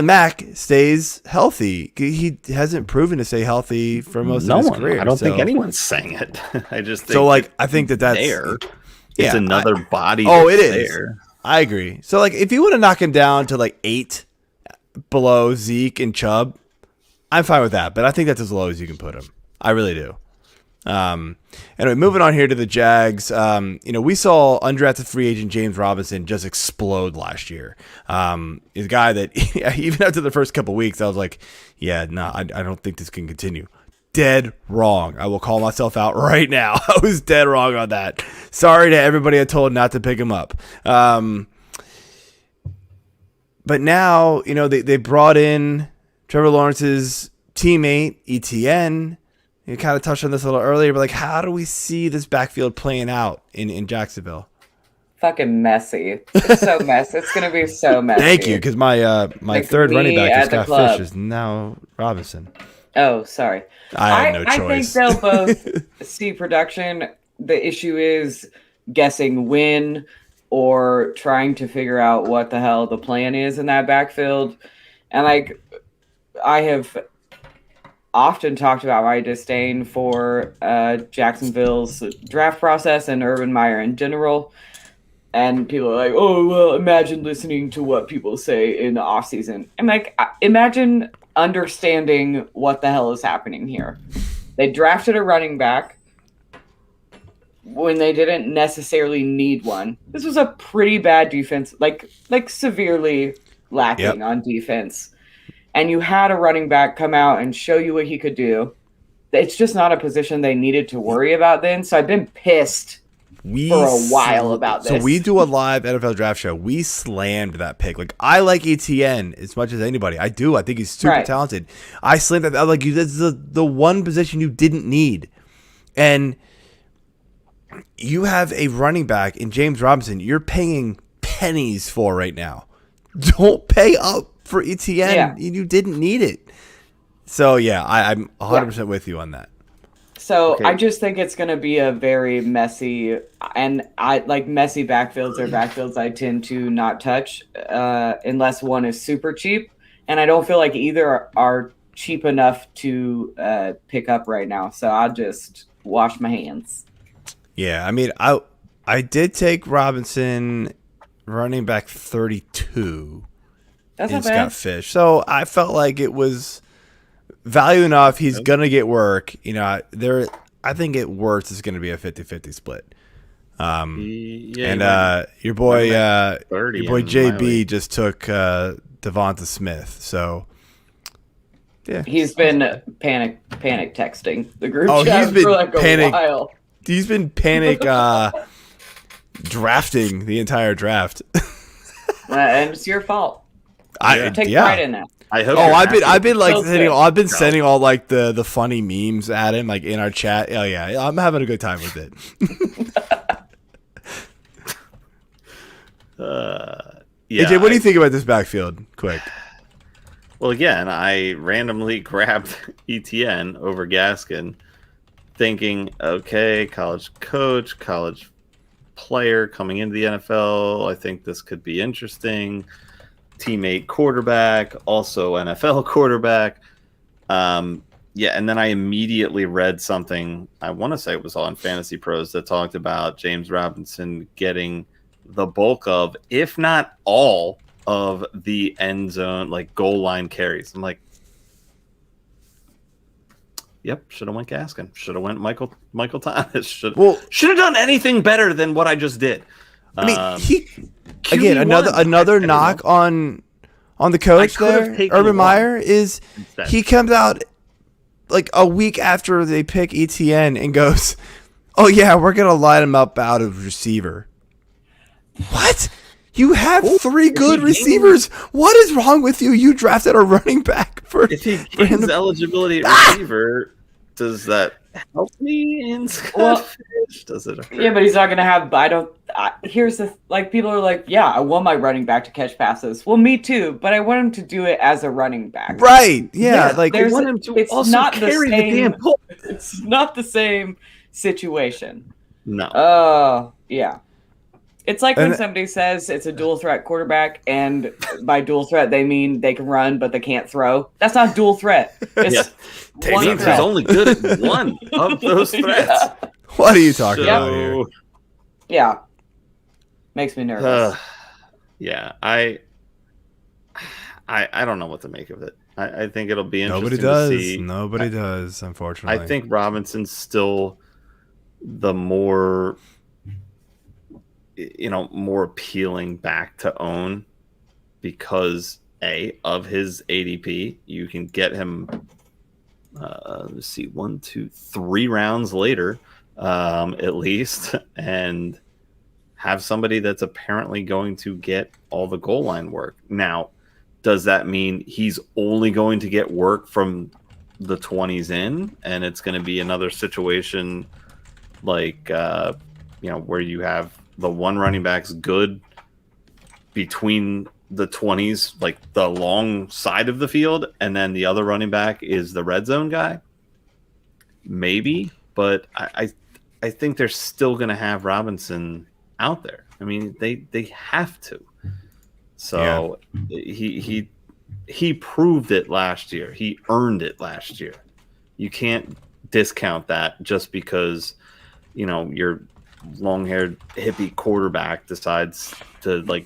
Mack stays healthy? He hasn't proven to stay healthy for most of his career. I don't think anyone's saying it. I just think I think that's there. It's another body. Oh, it is. There. I agree. So, like, if you want to knock him down to like 8 below Zeke and Chubb, I'm fine with that. But I think that's as low as you can put him. I really do. Anyway, moving on here to the Jags. We saw undrafted free agent James Robinson just explode last year. He's a guy that even after the first couple weeks, I was like, I don't think this can continue. Dead wrong. I will call myself out right now. I was dead wrong on that. Sorry to everybody I told not to pick him up. But now, they brought in Trevor Lawrence's teammate, ETN. You kind of touched on this a little earlier, but like, how do we see this backfield playing out in Jacksonville? Fucking messy. It's so messy. It's going to be so messy. Thank you, because my third running back who's got Fish is now Robinson. Oh, sorry. I had no choice. I think they'll both see production. The issue is guessing when or trying to figure out what the hell the plan is in that backfield. And like, I have often talked about my disdain for Jacksonville's draft process and Urban Meyer in general. And people are like, oh, well, imagine listening to what people say in the offseason. I'm like, imagine understanding what the hell is happening here. They drafted a running back when they didn't necessarily need one. This was a pretty bad defense, like severely lacking on defense. And you had a running back come out and show you what he could do. It's just not a position they needed to worry about then. So I've been pissed for a while about this. So we do a live NFL draft show. We slammed that pick. Like, I like ETN as much as anybody. I do. I think he's super talented. I slammed that. I was like, this is the one position you didn't need. And you have a running back in James Robinson you're paying pennies for right now. Don't pay up for ETN. Yeah. You didn't need it. So, I'm 100% with you on that. So I just think it's going to be a very messy, and messy backfields are backfields I tend to not touch unless one is super cheap. And I don't feel like either are cheap enough to pick up right now. So I'll just wash my hands. Yeah, I mean, I did take Robinson running back 32. That's not bad. Scott Fish. So I felt like it was value enough. He's going to get work. I think it worth is going to be a 50-50 split. Your boy JB just took Devonta Smith. So yeah, he's been panic texting the group chat for like a while. He's been panic drafting the entire draft. And it's your fault. I take pride in that. I hope. I've been sending all like the funny memes at him like in our chat. Oh yeah, I'm having a good time with it. AJ, what do you think about this backfield? Quick. Well, again, I randomly grabbed ETN over Gaskin, thinking, okay, college coach, college player coming into the NFL. I think this could be interesting. Teammate quarterback, also NFL quarterback. And then I immediately read something, I want to say it was on Fantasy Pros, that talked about James Robinson getting the bulk of, if not all, of the end zone, like goal line carries. I'm like, yep, should have went Gaskin. Should have went Michael Thomas. Should have done anything better than what I just did. I mean, he again another knock on the coach there, Urban Meyer, is he comes out like a week after they pick ETN and goes, "Oh yeah, we're gonna line him up out of receiver." What? You have 3 good receivers. What is wrong with you? You drafted a running back if he gains eligibility at receiver, does that help me in Scott Fish? Does it hurt? Yeah, but he's not going to have. Here's the people are like, yeah, I want my running back to catch passes. Well, me too, but I want him to do it as a running back. Right? Yeah, like I want him to also carry the damn ball. It's not the same situation. No. Yeah. It's like when somebody says it's a dual threat quarterback, and by dual threat they mean they can run but they can't throw. That's not dual threat. It's one threat. He's only good at one of those threats. Yeah. What are you talking about here? Yeah, makes me nervous. Yeah, I don't know what to make of it. I think it'll be interesting. Nobody does, unfortunately. I think Robinson's still the more appealing back to own because of his ADP. You can get him let's see, 1, 2, 3 rounds later at least, and have somebody that's apparently going to get all the goal line work. Now, does that mean he's only going to get work from the 20s in, and it's going to be another situation like where you have the one running back's good between the 20s, like the long side of the field, and then the other running back is the red zone guy? Maybe, but I think they're still going to have Robinson out there. I mean, they have to. So he proved it last year. He earned it last year. You can't discount that just because your long-haired hippie quarterback decides to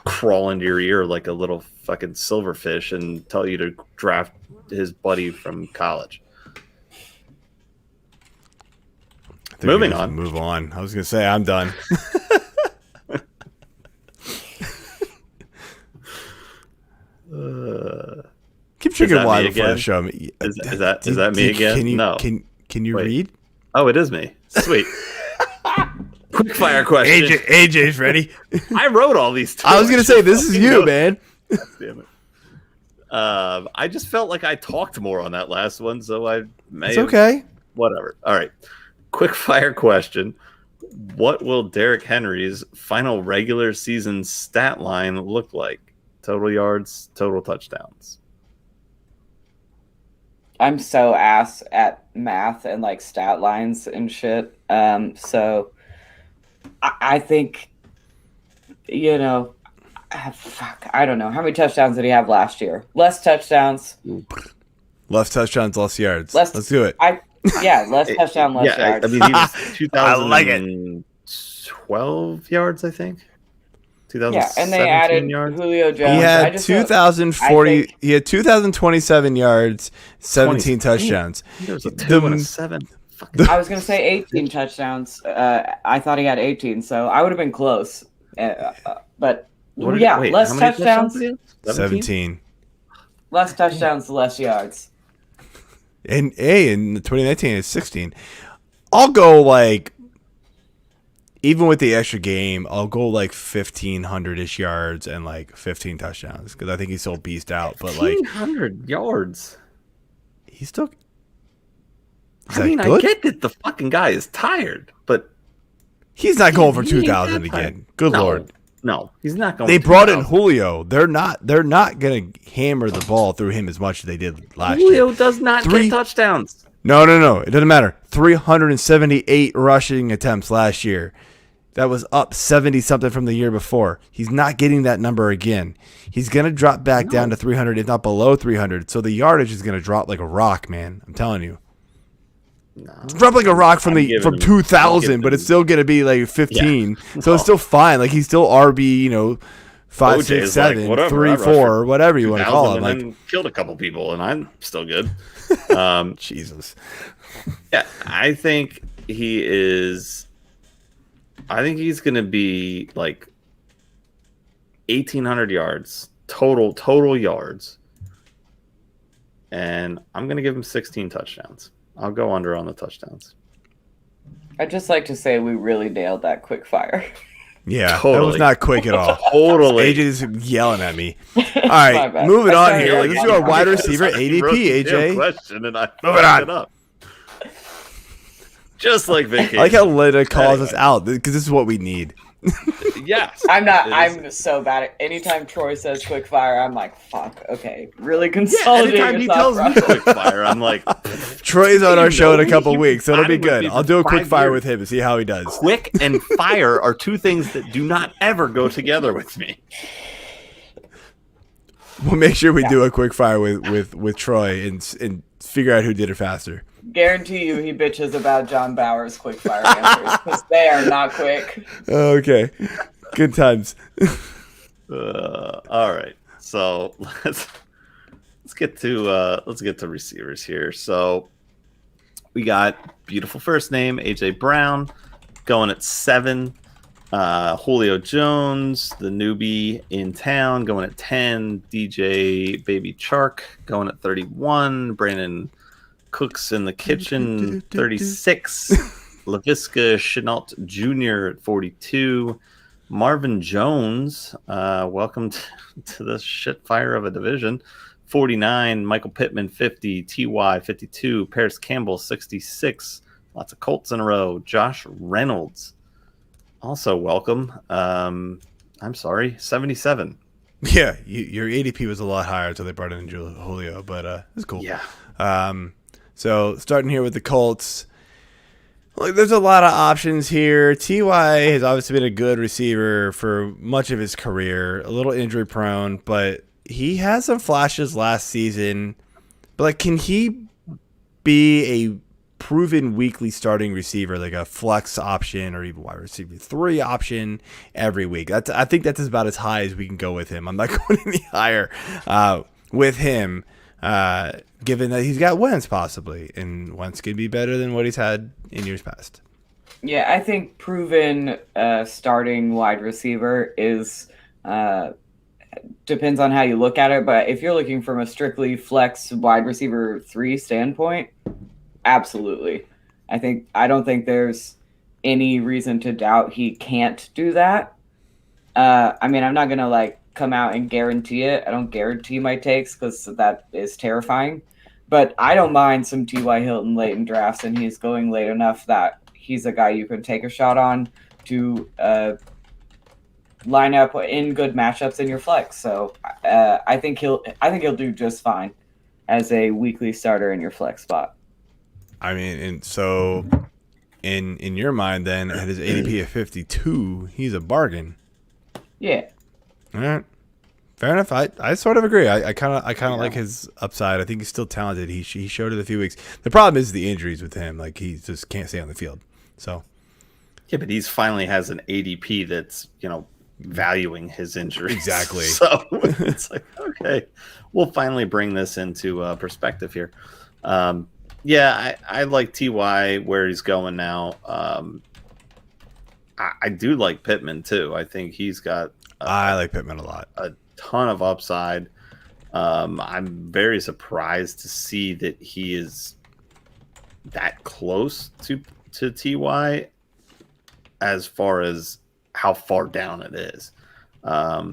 crawl into your ear like a little fucking silverfish and tell you to draft his buddy from college. Moving on. Move on. I was gonna say I'm done. Keep drinking water before the show. Is that me again? No. Can you read? Oh, it is me. Sweet. Quick fire question. AJ's ready. I wrote all these. I was gonna say this is you, man. Damn it. I just felt like I talked more on that last one, so I may. It's okay. Whatever. All right. Quick fire question. What will Derrick Henry's final regular season stat line look like? Total yards, total touchdowns. I'm so ass at math and stat lines and shit. So I think, I don't know. How many touchdowns did he have last year? Less touchdowns. Less touchdowns, less yards. Let's do it. Less touchdown, less yards. I mean, he was 2012 yards, I think. 2017 and they added yards. Julio Jones. He had 2,040. He had 2,027 yards, 17 touchdowns. There was a 2 and a 7. I was going to say 18 touchdowns. I thought he had 18, so I would have been close. But less touchdowns. 17. Less touchdowns, less yards. And in 2019, it's 16. I'll go even with the extra game, I'll go 1,500-ish yards and 15 touchdowns because I think he's still beast out. But 1,500 yards. He's still. I get that the fucking guy is tired, but he's not going for 2,000 again. Good Lord. No, he's not going. They brought in Julio. They're not going to hammer the ball through him as much as they did last year. Julio does not get touchdowns. No. It doesn't matter. 378 rushing attempts last year. That was up 70-something from the year before. He's not getting that number again. He's going to drop back down to 300, if not below 300. So the yardage is going to drop like a rock, man. I'm telling you. No. Drop like a rock from 2,000, but it's still going to be 15. Yeah. So it's still fine. He's still RB, 5, 6, 7, 3, 4, whatever you want to call him. And then killed a couple people, and I'm still good. Jesus. Yeah, I think he's going to be 1,800 yards total yards, and I'm going to give him 16 touchdowns. I'll go under on the touchdowns. I'd just like to say we really nailed that quick fire. Yeah, Totally. that was not quick at all. Totally. AJ's yelling at me. All right, bad. moving on sorry, here. like, Let's do our wide receiver ADP, AJ. Question and I Moving fucked on. it up. Just like vacation. I like how Lena calls Anyway. us out because this is what we need. Yes. I'm so bad at anytime Troy says quick fire, I'm like, fuck, okay. Really consolidate Anytime he your tells thought me process. quick fire, I'm like, Troy's on our show in a couple You've weeks, so it'll be been with good. me I'll for do a quick 5 fire years. with him and see how he does. quick and fire are two things that do not ever go together with me. We'll make sure we do a quick fire with Troy and figure out who did it faster. Guarantee you he bitches about John Bauer's quick fire answers because they are not quick. Okay, good times. All right, so let's get to receivers here. So we got beautiful first name AJ Brown going at 7. Julio Jones, the newbie in town, going at 10. DJ Baby Chark going at 31. Brandon Cooks in the kitchen 36. LaVisca Chenault Jr. at 42. Marvin Jones, welcome to this shit fire of a division. 49. Michael Pittman 50. TY 52. Paris Campbell 66. Lots of Colts in a row. Josh Reynolds, also welcome. I'm sorry, 77. Yeah, your ADP was a lot higher until they brought in Julio, but it's cool. Yeah. So starting here with the Colts, like there's a lot of options here. Ty has obviously been a good receiver for much of his career, a little injury prone, but he had some flashes last season. But like, can he be a proven weekly starting receiver, like a flex option or even wide receiver 3 option every week? I think that's about as high as we can go with him. I'm not going any higher with him, given that he's got Wentz possibly, and Wentz could be better than what he's had in years past. Yeah, I think proven starting wide receiver is depends on how you look at it, but if you're looking from a strictly flex wide receiver 3 standpoint, absolutely. I don't think there's any reason to doubt he can't do that. I mean, I'm not going to like come out and guarantee it. I don't guarantee my takes because that is terrifying. But I don't mind some T.Y. Hilton late in drafts, and he's going late enough that he's a guy you can take a shot on to line up in good matchups in your flex. So I think he'll do just fine as a weekly starter in your flex spot. I mean, and so in your mind, then at his ADP of 52, he's a bargain. Yeah. All right, fair enough. I sort of agree. I kind of like his upside. I think he's still talented. He showed it a few weeks. The problem is the injuries with him. Like he just can't stay on the field. So Yeah, but he's finally has an ADP that's, valuing his injuries. Exactly. So it's like, okay, we'll finally bring this into perspective here. Yeah, I like TY where he's going now. I do like Pittman too. I think he's got I like Pittman a lot. A ton of upside. I'm very surprised to see that he is that close to TY as far as how far down it is. I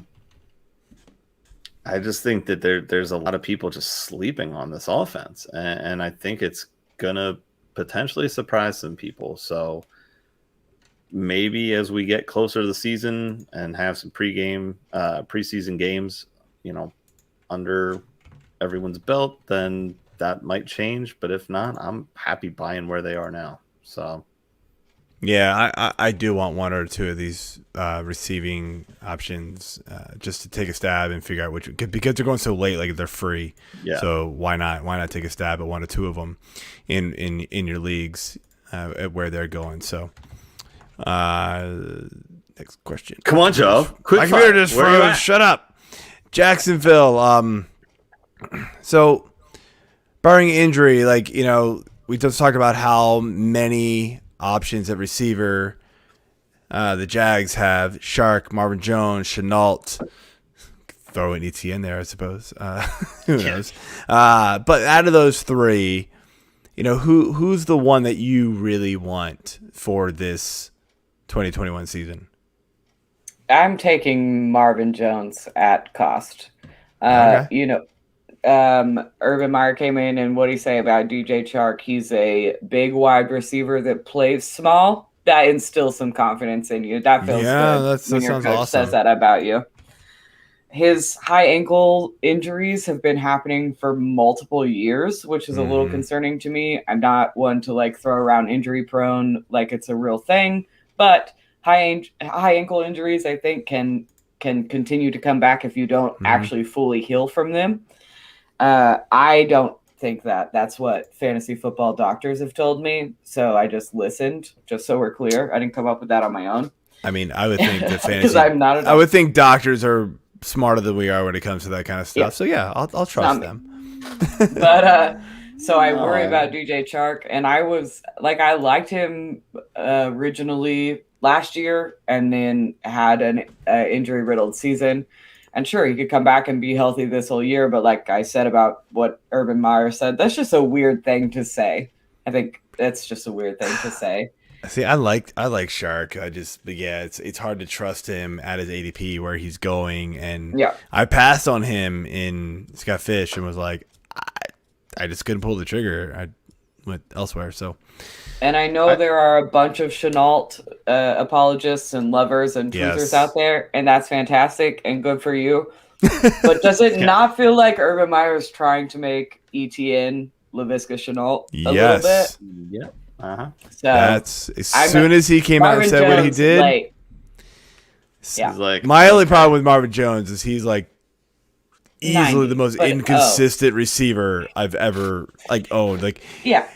just think that there's a lot of people just sleeping on this offense, and I think it's gonna potentially surprise some people. So maybe as we get closer to the season and have some preseason games, under everyone's belt, then that might change. But if not, I'm happy buying where they are now. So. Yeah, I do want one or two of these receiving options just to take a stab and figure out which, because they're going so late, like they're free. Yeah. So why not take a stab at one or two of them in your leagues at where they're going. So next question. Come on, Joe. Quick My fire. computer just Where you froze. at? Shut up. Jacksonville. So barring injury, we just talked about how many options at receiver the Jags have: Shark, Marvin Jones, Chenault, throw an ETN there, I suppose. Who knows? But out of those three, who's the one that you really want for this 2021 season? I'm taking Marvin Jones at cost. Okay. Urban Meyer came in, and what do you say about DJ Chark? He's a big wide receiver that plays small. That instills some confidence in you. That feels good. That when your sounds coach awesome. says that about you. His high ankle injuries have been happening for multiple years, which is a little concerning to me. I'm not one to throw around injury prone like it's a real thing, but high ankle injuries, I think, can continue to come back if you don't actually fully heal from them. I don't think that's what fantasy football doctors have told me, so I just listened, just so we're clear. I didn't come up with that on my own. I mean, I would think that fantasy. Because I'm not. I would think doctors are smarter than we are when it comes to that kind of stuff. Yeah. So yeah, I'll trust them. But so I worry about DJ Chark, and I liked him originally last year, and then had an injury riddled season. And sure, he could come back and be healthy this whole year, but like I said about what Urban Meyer said, that's just a weird thing to say. I think that's just a weird thing to say. See, I like Shark. It's hard to trust him at his ADP where he's going, and I passed on him in Scott Fish and was like, I just couldn't pull the trigger. I went elsewhere. So, and I know there are a bunch of Chenault apologists and lovers and tweezers out there, and that's fantastic and good for you. But does it not feel like Urban Meyer is trying to make ETN Laviska Chenault a little bit? Yeah. So that's soon as he came out and said what he did. My only problem with Marvin Jones is he's like easily the most inconsistent receiver I've ever owned.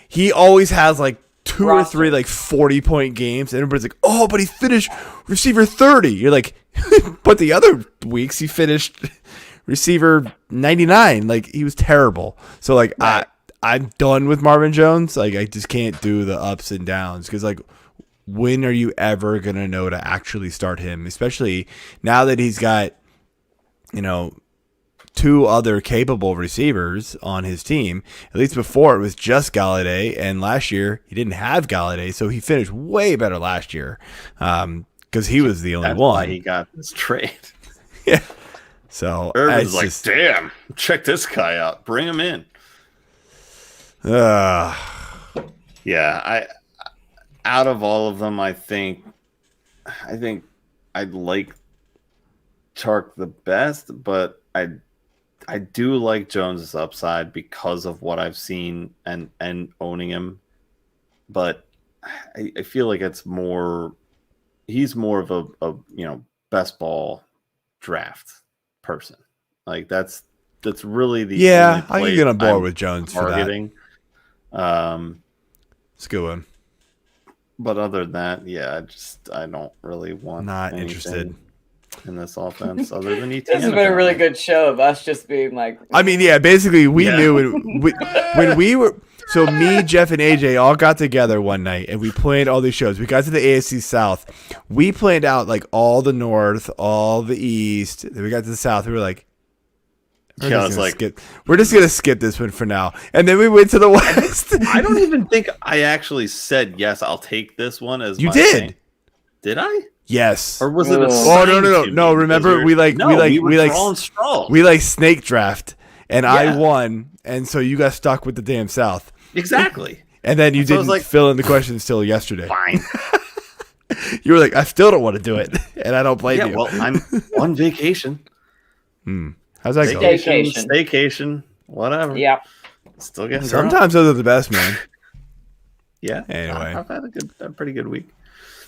He always has two or three 40-point games, and everybody's like, "Oh, but he finished receiver 30." You're like, but the other weeks he finished receiver 99. He was terrible. So I'm done with Marvin Jones. I just can't do the ups and downs because when are you ever gonna know to actually start him? Especially now that he's got two other capable receivers on his team. At least before it was just Galladay, and last year he didn't have Galladay, so he finished way better last year because he was the only one. Why he got this trade. Yeah. So Urban's like, damn, check this guy out. Bring him in. Out of all of them, I think I'd like Chark the best, but I do like Jones's upside because of what I've seen and owning him. But I feel like he's more of a best ball draft person. That's really the I can get on board with Jones targeting. for that. It's a good one. But other than that, I don't really want. Not interested in this offense other than ETN. This has been a really good show of us just being like. I mean, basically we knew when we were. So me, Jeff, and AJ all got together one night and we planned all these shows. We got to the AFC South. We planned out all the North, all the East. Then we got to the South. We were like, we're just gonna skip this one for now. And then we went to the West. I don't even think I actually said yes. I'll take this one as you my did. thing. Did I? Yes. Or was it a no. Remember we snake draft and I won, and so you got stuck with the damn South. Exactly. And then you didn't fill in the questions till yesterday. Fine. You were like, I still don't want to do it, and I don't blame you. Well, I'm on vacation. How's that going? Staycation, whatever. Yeah. Still getting Sometimes those are the best, man. Yeah. Anyway, I've had a pretty good week.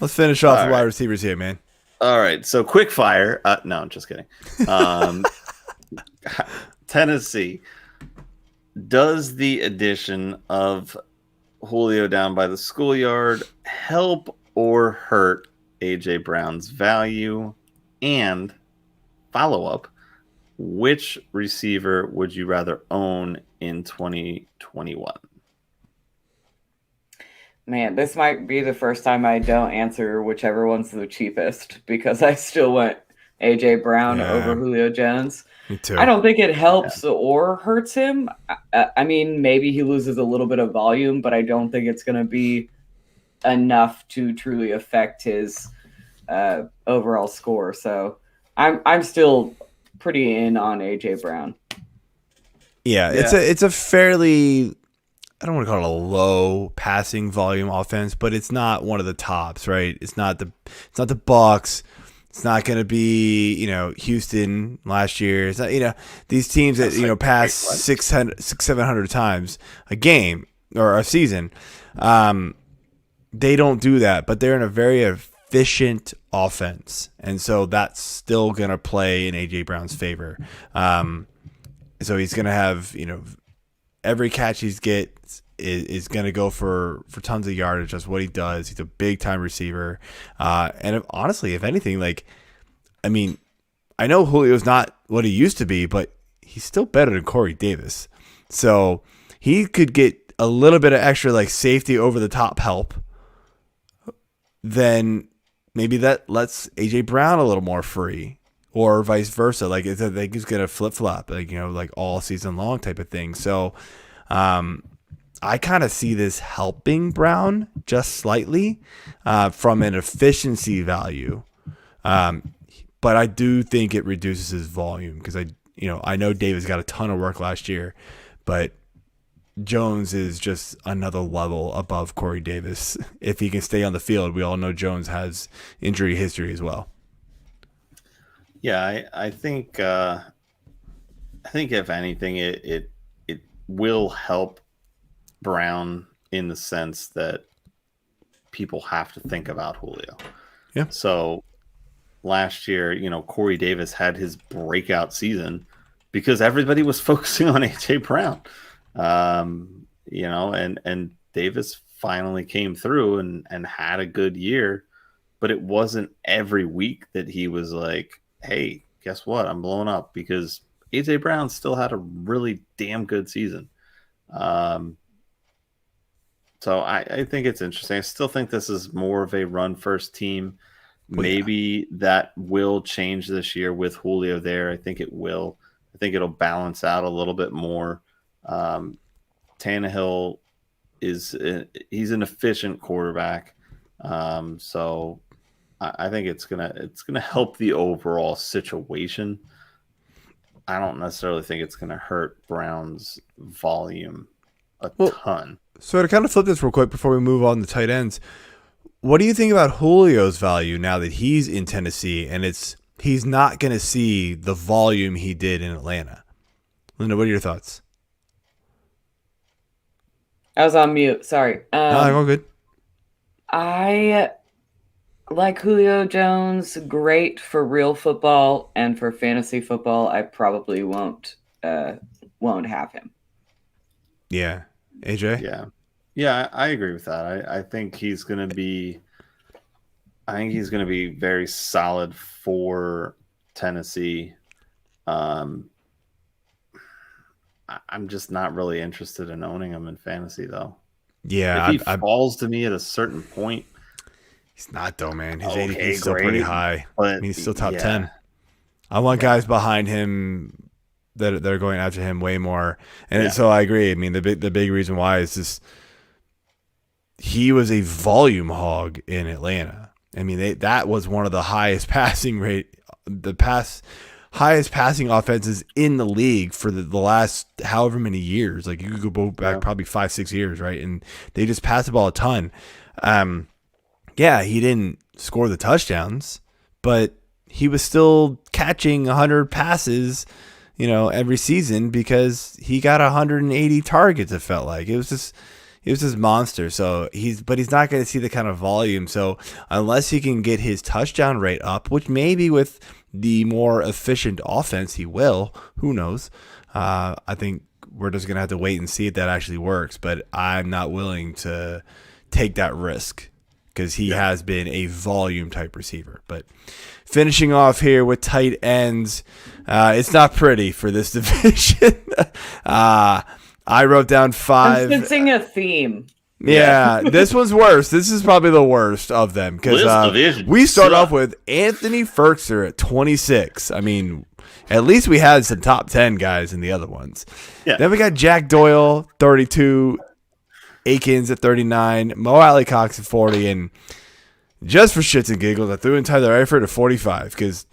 Let's finish off the wide receivers here, man. All right. So quick fire. No, I'm just kidding. Tennessee. Does the addition of Julio down by the schoolyard help or hurt A.J. Brown's value? And follow-up, which receiver would you rather own in 2021? Man, this might be the first time I don't answer whichever one's the cheapest, because I still went AJ Brown Yeah. over Julio Jones. Me too. I don't think it helps or hurts him. I mean, maybe he loses a little bit of volume, but I don't think it's going to be enough to truly affect his overall score. So I'm still pretty in on AJ Brown. Yeah, it's a fairly, I don't want to call it a low passing volume offense, but it's not one of the tops, right? It's not the Bucks. It's not going to be, Houston last year. It's not, these teams that, pass 600-700 times a game or a season. They don't do that, but they're in a very efficient offense. And so that's still going to play in A.J. Brown's favor. So he's going to have, every catch he gets is going to go for tons of yardage. That's what he does. He's a big time receiver. And honestly, if anything, I know Julio's not what he used to be, but he's still better than Corey Davis. So he could get a little bit of extra safety over the top help. Then maybe that lets AJ Brown a little more free, or vice versa. It's he's gonna flip flop, all season long type of thing. So, I kind of see this helping Brown just slightly from an efficiency value, but I do think it reduces his volume because I know Davis got a ton of work last year, but Jones is just another level above Corey Davis. If he can stay on the field, we all know Jones has injury history as well. Yeah, I think if anything, it will help Brown in the sense that people have to think about Julio. Yeah. So last year, Corey Davis had his breakout season because everybody was focusing on AJ Brown. And Davis finally came through and had a good year, but it wasn't every week that he was like, hey, guess what? I'm blowing up, because AJ Brown still had a really damn good season. So I think it's interesting. I still think this is more of a run first team. Maybe that will change this year with Julio there. I think it will. I think it'll balance out a little bit more. Tannehill he's an efficient quarterback. So I think it's gonna help the overall situation. I don't necessarily think it's gonna hurt Brown's volume a ton. So to kind of flip this real quick before we move on to tight ends, what do you think about Julio's value now that he's in Tennessee and he's not going to see the volume he did in Atlanta? Linda, what are your thoughts? I was on mute. Sorry. All good. I like Julio Jones. Great for real football, and for fantasy football, I probably won't have him. Yeah. AJ? Yeah, I agree with that. I think he's going to be very solid for Tennessee. I'm just not really interested in owning him in fantasy, though. Yeah. If he falls to me at a certain point. He's not, though, man. His ADP is still pretty high. But he's still top 10. I want guys behind him that are going after him way more. And so I agree. I mean, the big reason why is just he was a volume hog in Atlanta. I mean, that was one of the highest passing offenses in the league for the last however many years. Like, you could go back probably 5-6 years, right? And they just passed the ball a ton. He didn't score the touchdowns, but he was still catching 100 passes, every season, because he got 180 targets. It felt like it was just monster. So he's not going to see the kind of volume. So unless he can get his touchdown rate up, which maybe with the more efficient offense he will, who knows? I think we're just going to have to wait and see if that actually works. But I'm not willing to take that risk because he has been a volume type receiver. But finishing off here with tight ends, it's not pretty for this division. I wrote down 5. I'm sensing a theme. Yeah, this one's worse. This is probably the worst of them because we start off with Anthony Ferkser at 26. I mean, at least we had some top 10 guys in the other ones. Yeah. Then we got Jack Doyle, 32, Akins at 39, Mo Alley-Cox at 40, and just for shits and giggles, I threw in Tyler Eifert at 45 because,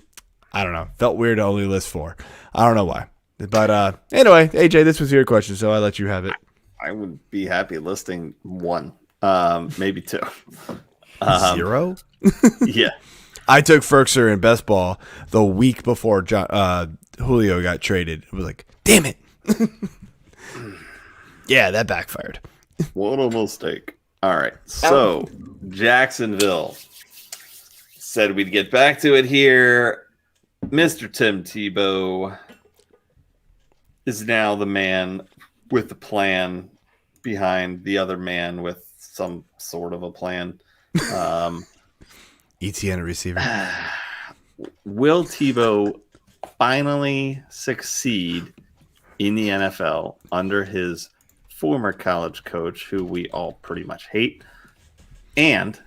I don't know, felt weird to only list 4. I don't know why. But anyway, AJ, this was your question, so I let you have it. I would be happy listing 1, maybe 2. 0? Yeah. I took Ferkser in best ball the week before Julio got traded. It was like, damn it. Yeah, that backfired. What a mistake. All right. So, Jacksonville said we'd get back to it here. Mr. Tim Tebow is now the man with the plan behind the other man with some sort of a plan. ETN receiver. Will Tebow finally succeed in the NFL under his former college coach, who we all pretty much hate? And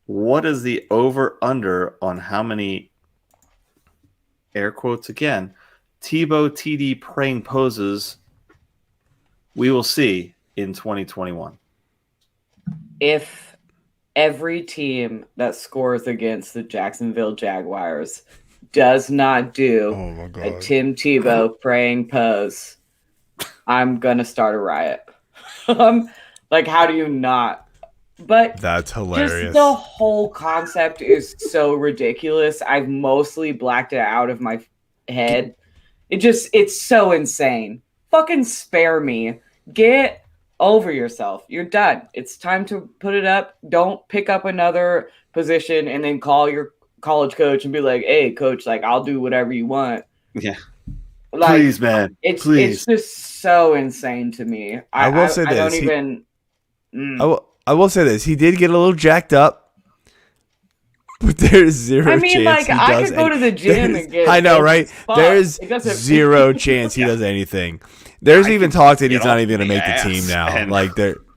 what is the over-under on how many, air quotes again, Tebow TD praying poses we will see in 2021? If every team that scores against the Jacksonville Jaguars does not do a Tim Tebow praying pose, I'm going to start a riot. Like, how do you not? But that's hilarious. Just the whole concept is so ridiculous. I've mostly blacked it out of my head. It's so insane. Fucking spare me. Get over yourself. You're done. It's time to put it up. Don't pick up another position and then call your college coach and be like, hey, coach, like, I'll do whatever you want. Yeah. Like, please, man. It's just so insane to me. I will say this. I don't even. I will say this. He did get a little jacked up. But there's zero chance. I mean, like, I could go to the gym and get. I know, right? There's zero chance he does anything. There's even talk that he's not even going to make the team now. Like,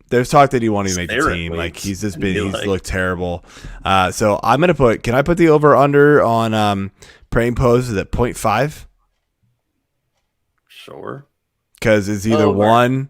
there's talk that he won't even make the team. Like, he's looked terrible. So I'm going to put. Can I put the over under on praying poses at 0.5? Sure. Because it's either one.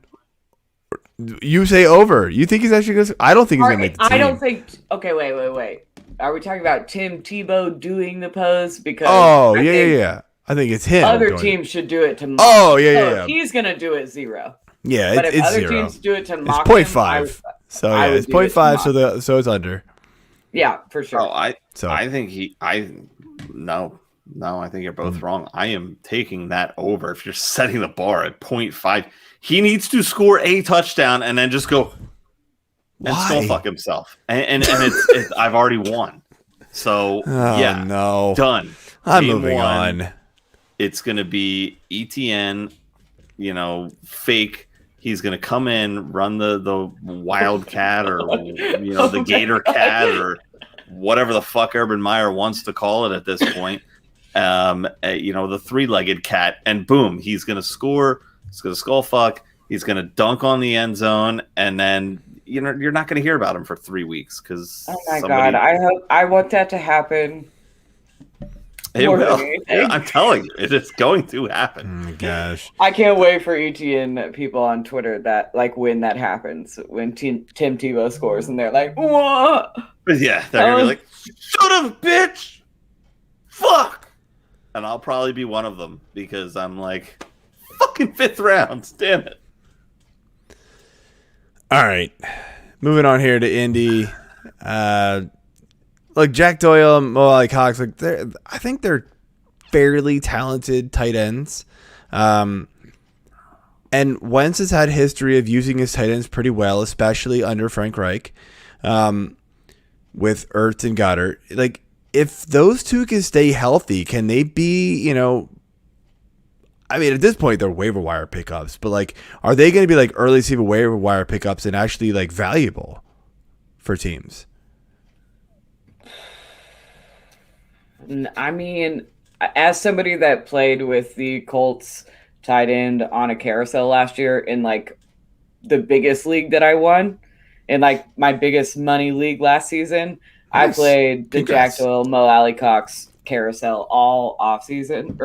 You say over. You think he's actually going to? I don't think he's going to make the team. I don't think. Okay, wait. Are we talking about Tim Tebow doing the pose? Because yeah. I think it's him. Other teams should do it to mock. Oh, yeah. He's going to do it 0. Yeah, but if it's other 0. teams do it to mock it's 0.5. So yeah, it's 0.5. So it's under. Yeah, for sure. I think no, I think you're both wrong. I am taking that over. If you're setting the bar at 0.5, he needs to score a touchdown and then just go and skull fuck himself. And it's I've already won. So no, done. I'm moving on. It's gonna be ETN, fake. He's gonna come in, run the Wildcat or the Gator Cat or whatever the fuck Urban Meyer wants to call it at this point. The 3-legged cat, and boom, he's gonna score. He's gonna skull fuck. He's gonna dunk on the end zone, and then you're not gonna hear about him for 3 weeks because. Oh my god! I want that to happen. It will. Yeah, I'm telling you, it is going to happen. Oh my gosh! I can't wait for ETN people on Twitter that when that happens, when Tim Tebow scores, and they're like, "What?" Yeah, they're gonna be like, "Shut up, bitch! Fuck!" And I'll probably be one of them because I'm like, fucking 5th round. Damn it. All right. Moving on here to Indy. Look, Jack Doyle and Mo Alley-Cox, I think they're fairly talented tight ends. And Wentz has had history of using his tight ends pretty well, especially under Frank Reich, with Ertz and Goddard. Like, if those two can stay healthy, can they be, I mean, at this point, they're waiver wire pickups, but are they going to be early season waiver wire pickups and actually valuable for teams? I mean, as somebody that played with the Colts tight end on a carousel last year in the biggest league that I won, and like my biggest money league last season. Nice. I played the Congrats. Jack Doyle, Mo Alley-Cox carousel all season.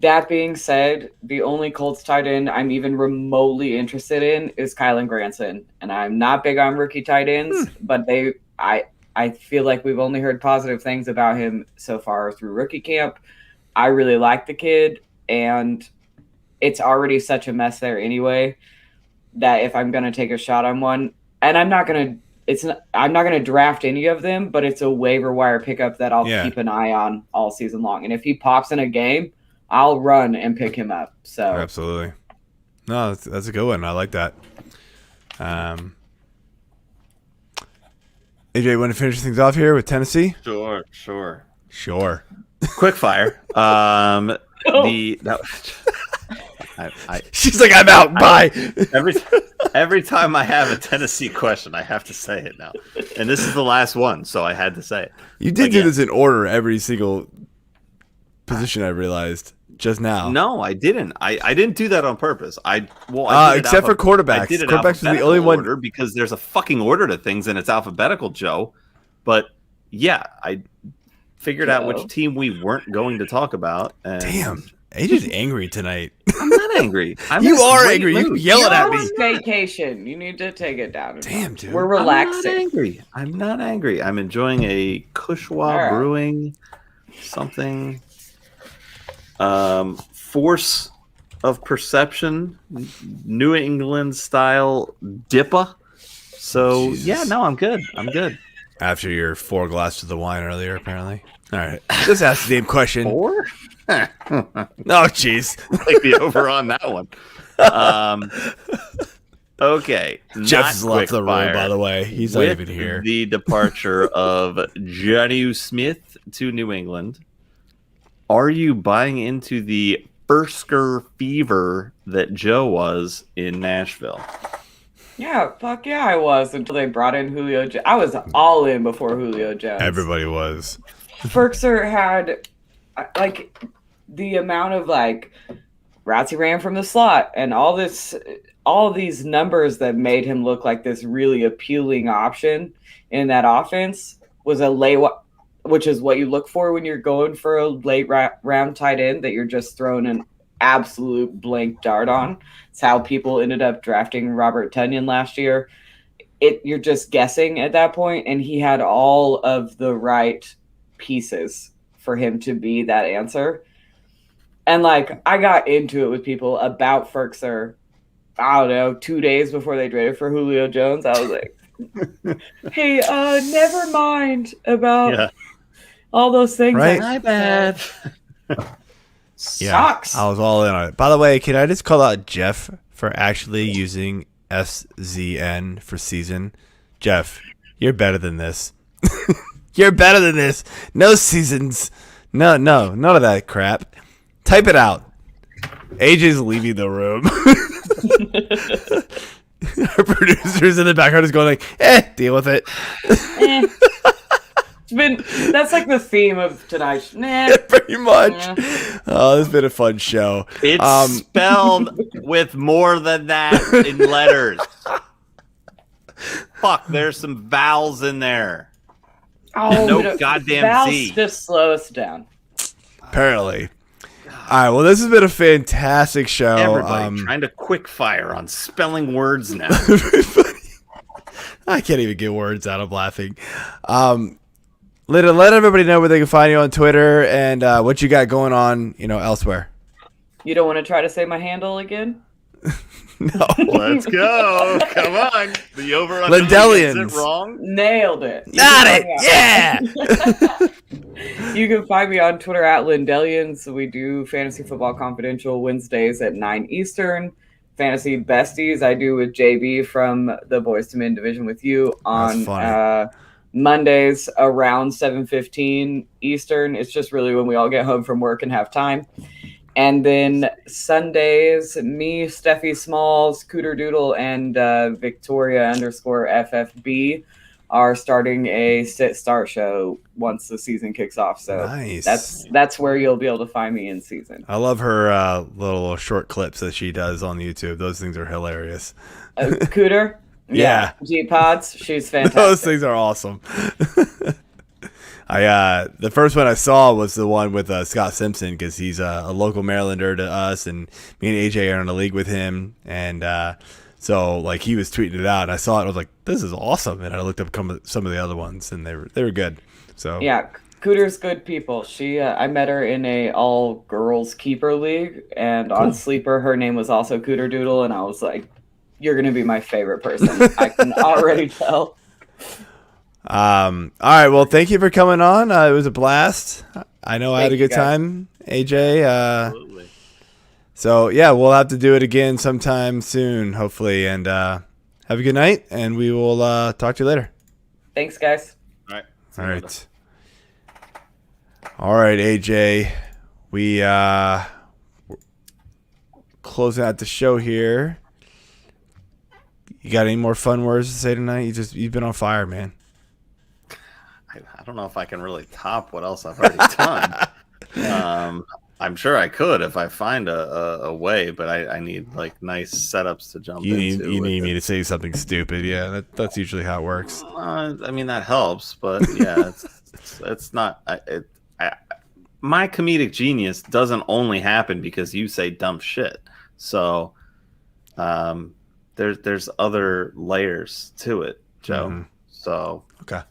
That being said, the only Colts tight end I'm even remotely interested in is Kylan Granson, and I'm not big on rookie tight ends, but I feel like we've only heard positive things about him so far through rookie camp. I really like the kid, and it's already such a mess there anyway that if I'm going to take a shot on one, and I'm not going to draft any of them, but it's a waiver wire pickup that I'll keep an eye on all season long. And if he pops in a game, I'll run and pick him up. So absolutely. No, that's a good one. I like that. AJ, want to finish things off here with Tennessee? Sure. Quick fire. She's like, I'm out. Bye. Every time I have a Tennessee question, I have to say it now, and this is the last one, so I had to say it. You did do this in order every single position. I realized just now. No, I didn't. I didn't do that on purpose. Except for quarterbacks. Quarterbacks was the only one because there's a fucking order to things and it's alphabetical, Joe. But yeah, I figured out which team we weren't going to talk about. And damn, AJ's angry tonight. I'm not angry. You are angry. You yelling at me. Vacation. You need to take it down. Damn, dude. We're relaxing. I'm not angry. I'm enjoying a Kushwa Brewing something. Force of Perception, New England style Dippa. So I'm good. After your 4 glasses of the wine earlier, apparently. All right, just ask the same question. 4? Oh, jeez. Like the over on that one. Okay. Jeff's left the room, by the way. He's not even here. The departure of Jonnu Smith to New England. Are you buying into the Firsker fever that Joe was in Nashville? Yeah, fuck yeah, I was until they brought in Julio Jones. I was all in before Julio Jones. Everybody was. Firkser had like the amount of like routes he ran from the slot and all these numbers that made him look like this really appealing option in that offense was which is what you look for when you're going for a late round tight end that you're just throwing an absolute blank dart on. It's how people ended up drafting Robert Tonyan last year. You're just guessing at that point, and he had all of the right pieces for him to be that answer. And like I got into it with people about Firkser, I don't know, 2 days before they traded for Julio Jones. I was like, hey, never mind about all those things. Right? My bad. Sucks. I was all in on it. By the way, can I just call out Jeff for actually using SZN for season? Jeff, you're better than this. You're better than this. No seasons. No, none of that crap. Type it out. AJ's leaving the room. Our producers in the background is going like, deal with it. That's like the theme of tonight's. Pretty much. Oh, this has been a fun show. It's spelled with more than that in letters. Fuck, there's some vowels in there. Oh, no goddamn vowels Z. Just slow us down. Apparently. All right, well, this has been a fantastic show. Everybody trying to quick fire on spelling words now. I can't even get words out. I'm laughing. Let everybody know where they can find you on Twitter and what you got going on, elsewhere. You don't want to try to say my handle again? No. Let's go. Come on. The over on Lindellians. Is it wrong? Nailed it. Got it. Yeah. You can find me on Twitter at Lindellians. We do Fantasy Football Confidential Wednesdays at 9 Eastern. Fantasy Besties I do with JB from the Boys to Men division with you on Mondays around 7:15 Eastern. It's just really when we all get home from work and have time. And then Sundays, me, Steffi Smalls, Cooter Doodle, and Victoria _FFB are starting a sit-start show once the season kicks off. So nice. that's where you'll be able to find me in season. I love her little short clips that she does on YouTube. Those things are hilarious. Cooter? Yeah. G-Pods, she's fantastic. Those things are awesome. The first one I saw was the one with Scott Simpson, because he's a local Marylander to us, and me and AJ are in a league with him, and so like he was tweeting it out, and I saw it, and I was like, "This is awesome!" And I looked up some of the other ones, and they were good. So yeah, Cooter's good people. She I met her in a all girls keeper league, and on Sleeper her name was also Cooter Doodle, and I was like, "You're gonna be my favorite person." I can already tell. All right. Well, thank you for coming on. It was a blast. I know I had a good guys. time, AJ. Absolutely. So yeah, we'll have to do it again sometime soon, hopefully. And have a good night, and we will talk to you later. Thanks, guys. All right. All right. All right, AJ. We closing out the show here. You got any more fun words to say tonight? You've been on fire, man. I don't know if I can really top what else I've already done. I'm sure I could if I find a way, but I need like nice setups to jump into. You need me to say something stupid. Yeah, that's usually how it works. I mean, that helps, but yeah, it's not. My comedic genius doesn't only happen because you say dumb shit. So there's other layers to it, Joe. Mm-hmm. So okay.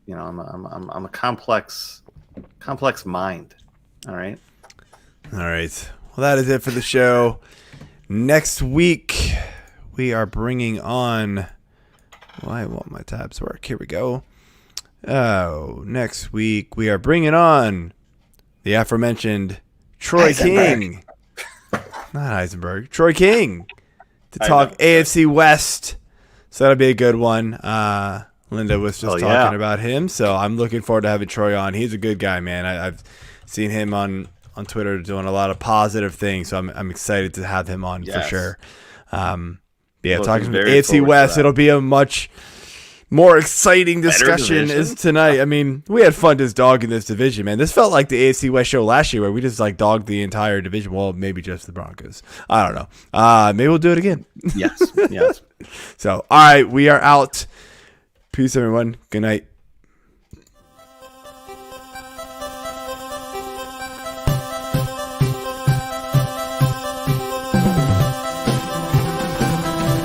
You know, I'm a complex mind. All right. All right. Well, that is it for the show. Next week, we are bringing on. Well, I want my tabs to work. Here we go. Oh, next week we are bringing on the aforementioned Troy King. Not Heisenberg. Troy King to talk AFC West. So that'll be a good one. Linda was just talking about him, so I'm looking forward to having Troy on. He's a good guy, man. I've seen him on Twitter doing a lot of positive things, so I'm excited to have him on for sure. Talking AFC West, it'll be a much more exciting discussion as tonight. I mean, we had fun just dogging this division, man. This felt like the AFC West show last year where we just like dogged the entire division. Well, maybe just the Broncos. I don't know. Maybe we'll do it again. Yes. So, all right, we are out. Peace, everyone. Good night.